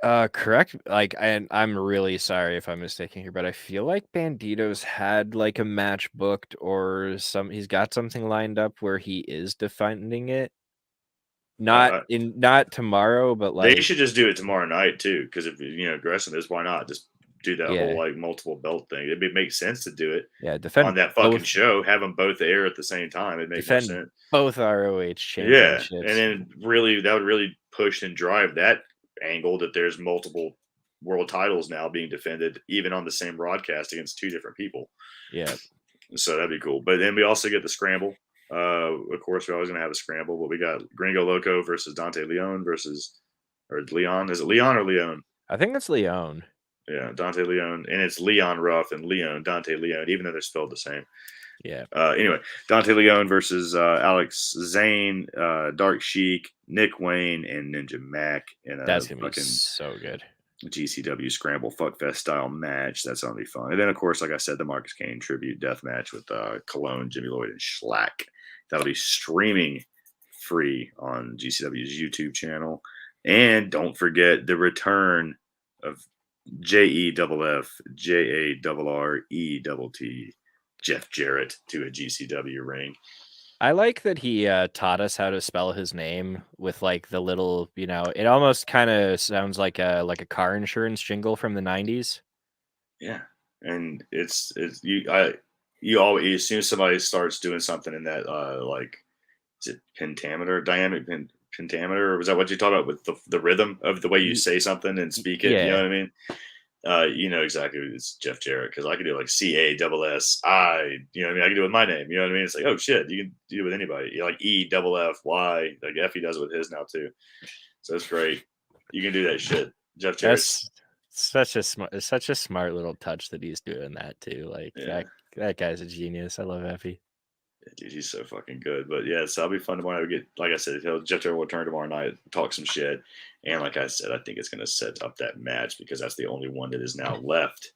night? Correct. Like, and I'm really sorry if I'm mistaken here, but I feel like Bandito's had like a match booked or he's got something lined up where he is defending it. Not tomorrow, but they should just do it tomorrow night too. Because if Gresham is, why not just do that whole like multiple belt thing? It makes sense to do it. Yeah, defend on that fucking show. Have them both air at the same time. It makes more sense. Both ROH championships. Yeah, and then that would really push and drive that angle that there's multiple world titles now being defended, even on the same broadcast against two different people. Yeah. So that'd be cool. But then we also get the scramble. Of course, we're always going to have a scramble, but we got Gringo Loco versus Dante Leon or Leon. Is it Leon or Leon? I think it's Leon. Yeah, Dante Leon. And it's Leon Ruff and Dante Leon, even though they're spelled the same. Yeah. Anyway, Dante Leon versus Alex Zane, Dark Sheik, Nick Wayne, and Ninja Mac. That's going to be so good. GCW Scramble Fuckfest style match. That's going to be fun. And then, of course, like I said, the Marcus Kane tribute death match with Cologne, Jimmy Lloyd, and Schlack. That'll be streaming free on GCW's YouTube channel. And don't forget the return of JEFF, JARRETT, Jeff Jarrett to a GCW ring. I like that he taught us how to spell his name with like the little, it almost kind of sounds like a car insurance jingle from the 90s. Yeah. And it's you always, as soon as somebody starts doing something in that like, is it pentameter, dynamic pentameter, or was that what you talked about with the rhythm of the way you say something and speak it? Yeah. You know what I mean? You know exactly it's Jeff Jarrett, because I could do like CASSI, you know what I mean? I can do it with my name, you know what I mean? It's like, oh shit, you can do it with anybody. You like EFFY, like Effie does it with his now too. So it's great. You can do that shit. Jeff Jarrett's such a smart little touch that he's doing that too. Like that guy's a genius. I love Effie. Yeah, dude, he's so fucking good. But yeah, so it'll be fun tomorrow. We get, like I said, Jeff Jarrett will return tomorrow night, talk some shit. And like I said, I think it's going to set up that match, because that's the only one that is now left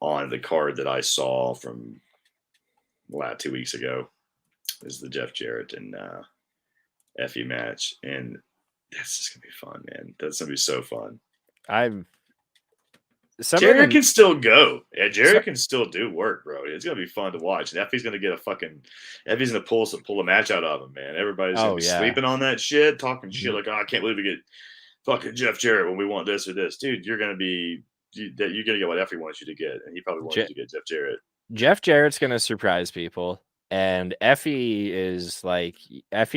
on the card that I saw from 2 weeks ago, is the Jeff Jarrett and Effie match. And that's just going to be fun, man. That's going to be so fun. Jarrett can still go. Yeah, Jarrett can still do work, bro. It's gonna be fun to watch. And Effie's gonna Effie's gonna pull a match out of him, man. Everybody's gonna be sleeping on that shit, talking shit like, I can't believe we get fucking Jeff Jarrett when we want this or this. Dude, you're gonna get what Effie wants you to get, and he probably wants you to get Jeff Jarrett. Jeff Jarrett's gonna surprise people. And Effie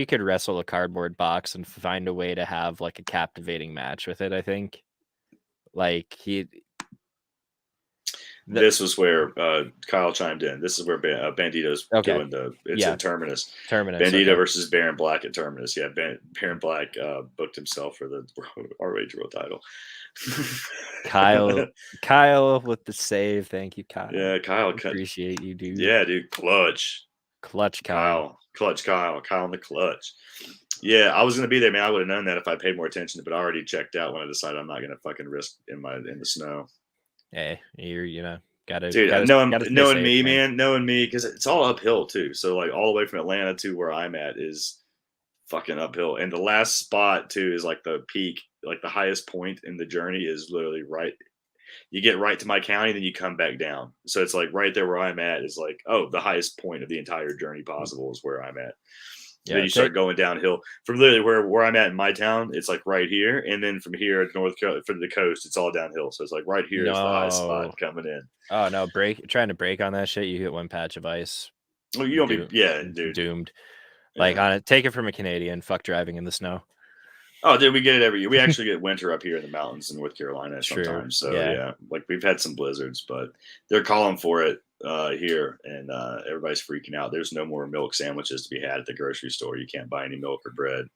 could wrestle a cardboard box and find a way to have like a captivating match with it, I think. Like this was where Kyle chimed in. This is where Bandito's doing at Terminus. Bandito versus Baron Black at Terminus. Yeah, Baron Black booked himself for the ROH World title. Kyle with the save. Thank you, Kyle. Yeah, Kyle. Appreciate you, dude. Yeah, dude. Clutch Kyle. Kyle in the clutch. Yeah, I was gonna be there, man. I would have known that if I paid more attention, but I already checked out when I decided I'm not gonna fucking risk in the snow. Hey, gotta knowing me, because it's all uphill too. So like all the way from Atlanta to where I'm at is fucking uphill, and the last spot too is like the peak, like the highest point in the journey is literally right. You get right to my county, then you come back down. So it's like right there where I'm at is like, oh, the highest point of the entire journey possible is where I'm at. Yeah, then you start going downhill from literally where I'm at in my town. It's like right here, and then from here to from the coast, it's all downhill. So it's like right here is the highest spot coming in. Oh no, trying to break on that shit. You hit one patch of ice. Oh, you don't dude, doomed. Like on it, take it from a Canadian. Fuck driving in the snow. Oh, dude, we get it every year. We actually get winter up here in the mountains in North Carolina sometimes. So yeah, like we've had some blizzards, but they're calling for it here, and everybody's freaking out. There's no more milk sandwiches to be had at the grocery store. You can't buy any milk or bread.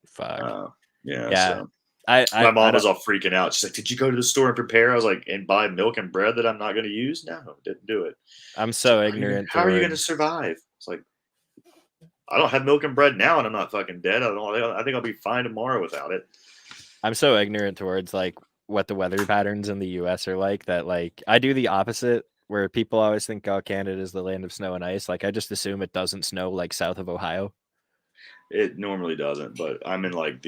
Fuck. Yeah. So my mom was all freaking out. She's like, "Did you go to the store and prepare?" I was like, "And buy milk and bread that I'm not going to use? No, didn't do it." I'm so ignorant. How are you going to survive? It's like, I don't have milk and bread now, and I'm not fucking dead. I think I'll be fine tomorrow without it. I'm so ignorant towards like what the weather patterns in the US are like that like I do the opposite where people always think oh Canada is the land of snow and ice. Like I just assume it doesn't snow like south of Ohio. It normally doesn't, but I'm in like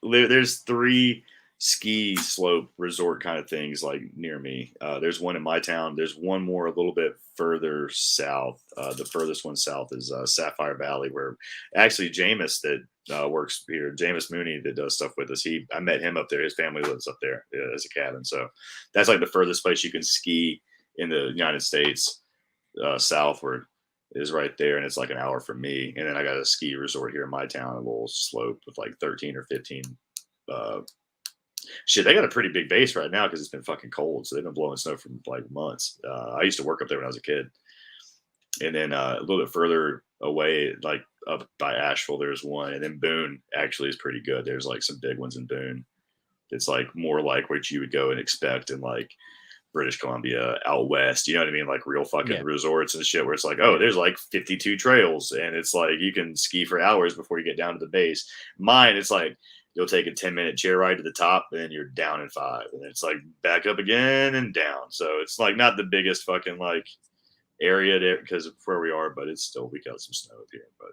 there's 3 ski slope resort kind of things like near me. There's one in my town. There's one more a little bit further south. The furthest one south is Sapphire Valley, where actually Jameis that works here, Jameis Mooney that does stuff with us. I met him up there. His family lives up there as a cabin. So that's like the furthest place you can ski in the United States southward is right there, and it's like an hour from me. And then I got a ski resort here in my town, a little slope with like 13 or 15. Shit, they got a pretty big base right now because it's been fucking cold. So they've been blowing snow for like months. I used to work up there when I was a kid. And then a little bit further away, like up by Asheville, there's one. And then Boone actually is pretty good. There's like some big ones in Boone. It's like more like what you would go and expect in like British Columbia out west, you know what I mean? Like real fucking resorts and shit where it's like, oh, there's like 52 trails and it's like you can ski for hours before you get down to the base. Mine, it's like you'll take a 10-minute chair ride to the top and then you're down in 5. And it's like back up again and down. So it's like not the biggest fucking like area there because of where we are, but it's still, we got some snow up here. But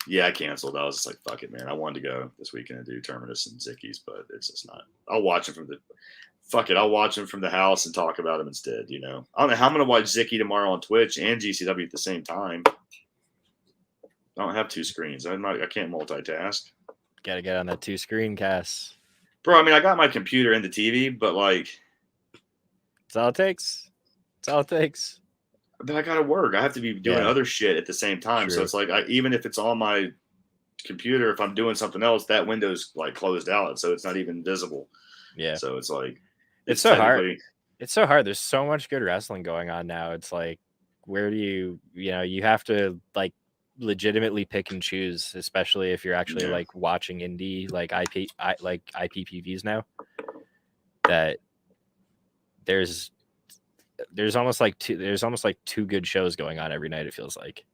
yeah, I canceled. I was just like, fuck it, man. I wanted to go this weekend and do Terminus and Zickies, but it's just not. I'll watch them from the house and talk about them instead, you know. I don't know how I'm going to watch Zicky tomorrow on Twitch and GCW at the same time. I don't have 2 screens. I can't multitask. Got to get on that 2-screen cast. Bro, I mean, I got my computer and the TV, but like. It's all it takes. It's all it takes. But I got to work. I have to be doing other shit at the same time. True. So it's like, even if it's on my computer, if I'm doing something else, that window's like closed out. So it's not even visible. Yeah. So it's like. It's so hard. It's so hard. There's so much good wrestling going on now. It's like, where do you have to like legitimately pick and choose, especially if you're actually like watching indie, like IPPVs now. That there's almost like 2 good shows going on every night. It feels like.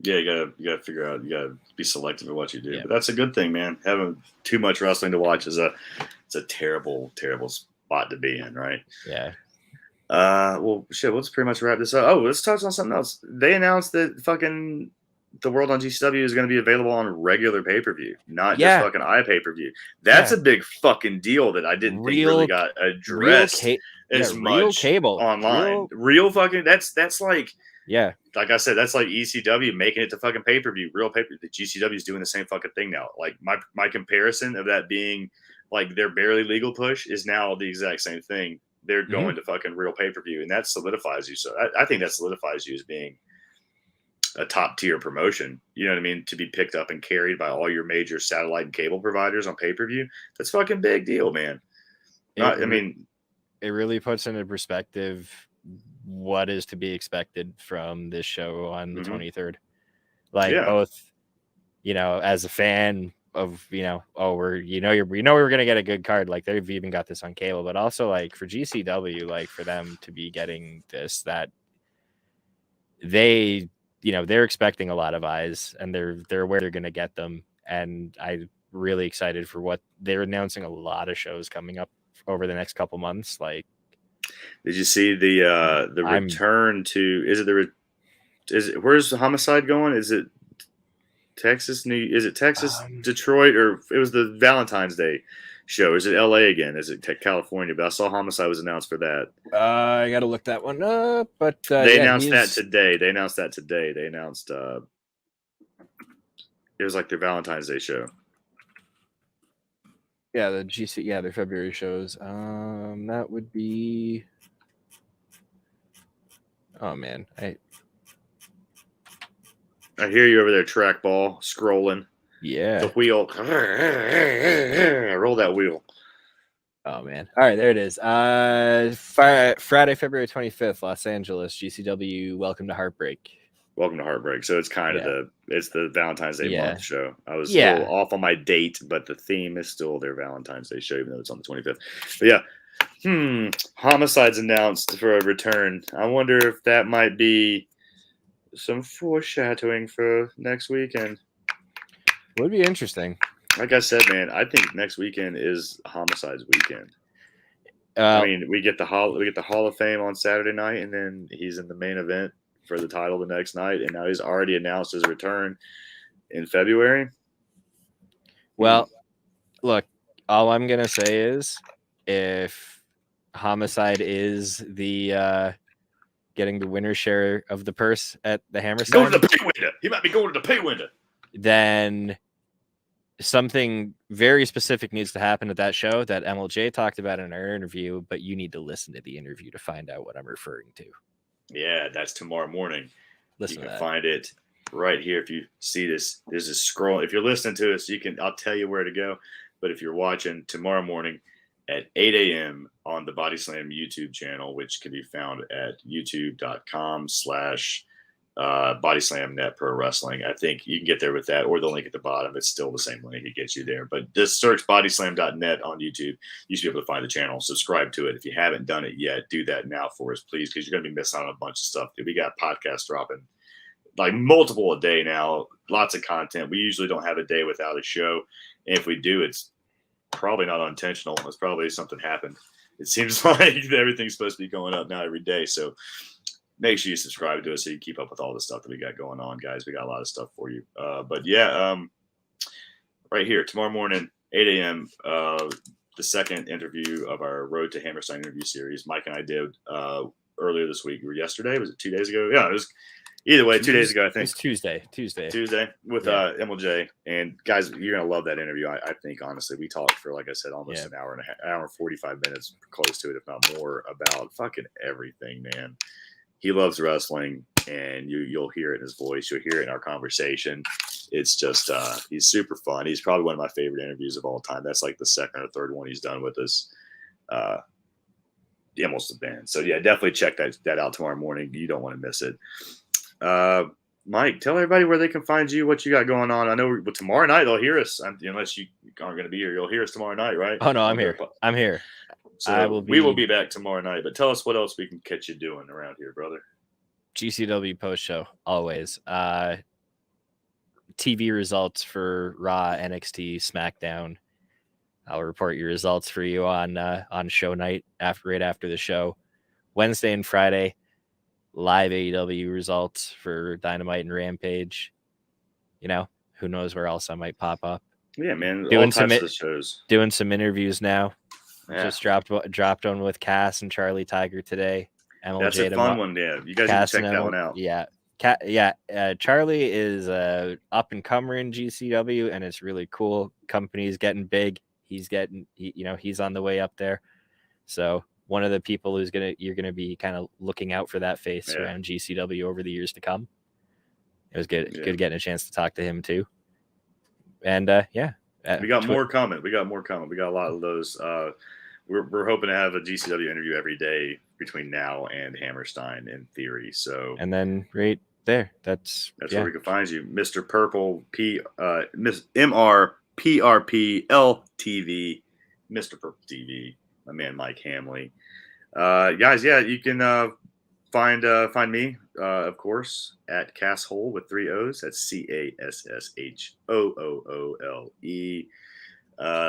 Yeah, you gotta figure out. You gotta be selective in what you do. Yeah. But that's a good thing, man. Having too much wrestling to watch is a terrible, terrible spot to be in, right? Yeah. Well, shit. Let's pretty much wrap this up. Oh, let's touch on something else. They announced that fucking the World on GCW is going to be available on regular pay-per-view, not just fucking iPay-per-view. That's a big fucking deal that I didn't think really got addressed as much cable online. Real fucking. That's like. Yeah. Like I said, that's like ECW making it to fucking pay-per-view, real pay-per-view. The GCW is doing the same fucking thing now. Like my comparison of that being like their barely legal push is now the exact same thing. They're going to fucking real pay-per-view, and that solidifies you. So I think that solidifies you as being a top tier promotion. You know what I mean? To be picked up and carried by all your major satellite and cable providers on pay-per-view. That's fucking big deal, man. It really puts into perspective what is to be expected from this show on the 23rd. Like both, as a fan of, we know we're going to get a good card. Like they've even got this on cable, but also like for GCW, like for them to be getting this, that they're expecting a lot of eyes and they're aware they're going to get them. And I'm really excited for what they're announcing. A lot of shows coming up over the next couple months. Like, did you see the return to? Where's the Homicide going? Is it Texas? Texas, Detroit, or it was the Valentine's Day show? Is it LA again? Is it California? But I saw Homicide was announced for that. I got to look that one up. But they announced that today. They announced it was like their Valentine's Day show. Yeah, their February shows. That would be. Oh man, I hear you over there, trackball scrolling. Yeah, the wheel. Roll that wheel. Oh man! All right, there it is. Friday, February 25th, Los Angeles, GCW. Welcome to Heartbreak. Welcome to Heartbreak. So it's kind of it's the Valentine's Day month show. I was a little off on my date, but the theme is still their Valentine's Day show, even though it's on the 25th. But yeah, Homicide's announced for a return. I wonder if that might be some foreshadowing for next weekend. Would be interesting. like I said, man, I think next weekend is Homicide's weekend. I mean, we get the Hall of Fame on Saturday night, and then he's in the main event for the title the next night, and now he's already announced his return in February. Well, look, all I'm gonna say is, if Homicide is the getting the winner's share of the purse at the Hammerstein, go to the pay window. He might be going to the pay window. Then something very specific needs to happen at that show that MLJ talked about in our interview, but you need to listen to the interview to find out what I'm referring to. Yeah, that's tomorrow morning. Listen, you can find it right here. If you see this, there's a scroll. If you're listening to us, I'll tell you where to go. But if you're watching tomorrow morning at 8 a.m. on the Body Slam YouTube channel, which can be found at youtube.com/Body Slam Net Pro Wrestling. I think you can get there with that, or the link at the bottom. It's still the same link. It gets you there. But just search bodyslam.net on YouTube. You should be able to find the channel. Subscribe to it. If you haven't done it yet, do that now for us, please, because you're going to be missing out on a bunch of stuff. We got podcasts dropping like multiple a day now. Lots of content. We usually don't have a day without a show. And if we do, it's probably not unintentional. It's probably something happened. It seems like everything's supposed to be going up now every day. So make sure you subscribe to us so you keep up with all the stuff that we got going on, guys. We got a lot of stuff for you. But yeah, right here, tomorrow morning, 8 a.m., the second interview of our Road to Hammerstein interview series. Mike and I did earlier this week, or yesterday. Was it 2 days ago? Yeah, it was either way, 2 days ago, I think. It was Tuesday with MLJ. And guys, you're going to love that interview. I think, honestly, we talked for, like I said, almost an hour and a half, hour and 45 minutes, close to it, if not more, about fucking everything, man. He loves wrestling, and you'll hear it in his voice. You'll hear it in our conversation. It's just he's super fun. He's probably one of my favorite interviews of all time. That's like the second or third one he's done with us. Almost have been. So yeah, definitely check that out tomorrow morning. You don't want to miss it. Mike, tell everybody where they can find you, what you got going on. I know tomorrow night they'll hear us, unless you aren't going to be here. You'll hear us tomorrow night, right? Oh no, I'm here. I'm here. So we will be back tomorrow night. But tell us what else we can catch you doing around here, brother. GCW post show always. TV results for Raw, NXT, SmackDown. I'll report your results for you on show night right after the show. Wednesday and Friday, live AEW results for Dynamite and Rampage. You know, who knows where else I might pop up. Yeah, man. All types of shows. Doing some interviews now. Yeah. Just dropped one with Cass and Charlie Tiger today. MLJ That's a fun one, yeah. You guys can check that one out. Yeah. Charlie is up and comer in GCW, and it's really cool. Company's getting big. He's on the way up there. So one of the people you're gonna be kind of looking out for that face around GCW over the years to come. It was good getting a chance to talk to him too. And we got more coming. We got a lot of those. We're hoping to have a GCW interview every day between now and Hammerstein in theory. So, and then right there, that's where we can find you, Mr. Purple MRPRP LTV, Mr. Purple TV, my man Mike Hamley. Guys, you can find me, of course, at Casshole with 3 O's. That's CASSHOOOLE.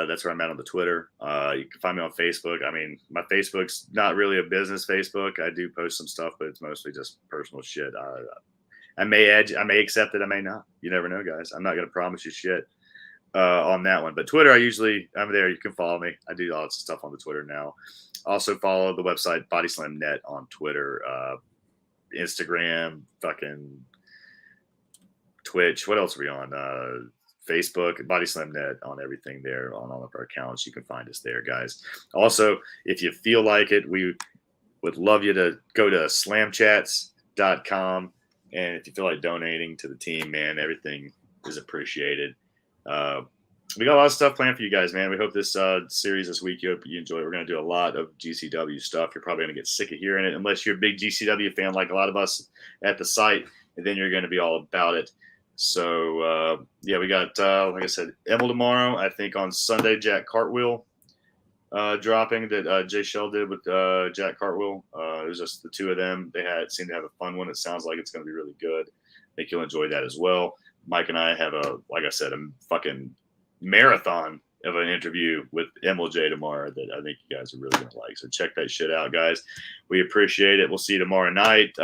That's where I'm at on the Twitter. You can find me on Facebook. I mean, my Facebook's not really a business Facebook. I do post some stuff, but it's mostly just personal shit. I may accept it. I may not. You never know, guys. I'm not going to promise you shit on that one. But Twitter, I'm there. You can follow me. I do lots of stuff on the Twitter now. Also follow the website Body Slam Net on Twitter, Instagram, fucking Twitch. What else are we on? Facebook, Body Slam Net, on everything there, on all of our accounts. You can find us there, guys. Also, if you feel like it, we would love you to go to slamchats.com. And if you feel like donating to the team, man, everything is appreciated. We got a lot of stuff planned for you guys, man. We hope this series this week, you enjoy it. We're going to do a lot of GCW stuff. You're probably going to get sick of hearing it unless you're a big GCW fan like a lot of us at the site, and then you're going to be all about it. So, we got, like I said, Emil tomorrow. I think on Sunday, Jack Cartwheel dropping that Jay Shell did with Jack Cartwheel. It was just the two of them. They seemed to have a fun one. It sounds like it's going to be really good. I think you'll enjoy that as well. Mike and I have a fucking marathon of an interview with MLJ tomorrow that I think you guys are really going to like. So check that shit out, guys. We appreciate it. We'll see you tomorrow night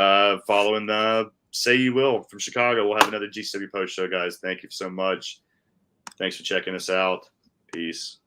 following the Say You Will from Chicago. We'll have another GCW post show, guys. Thank you so much. Thanks for checking us out. Peace.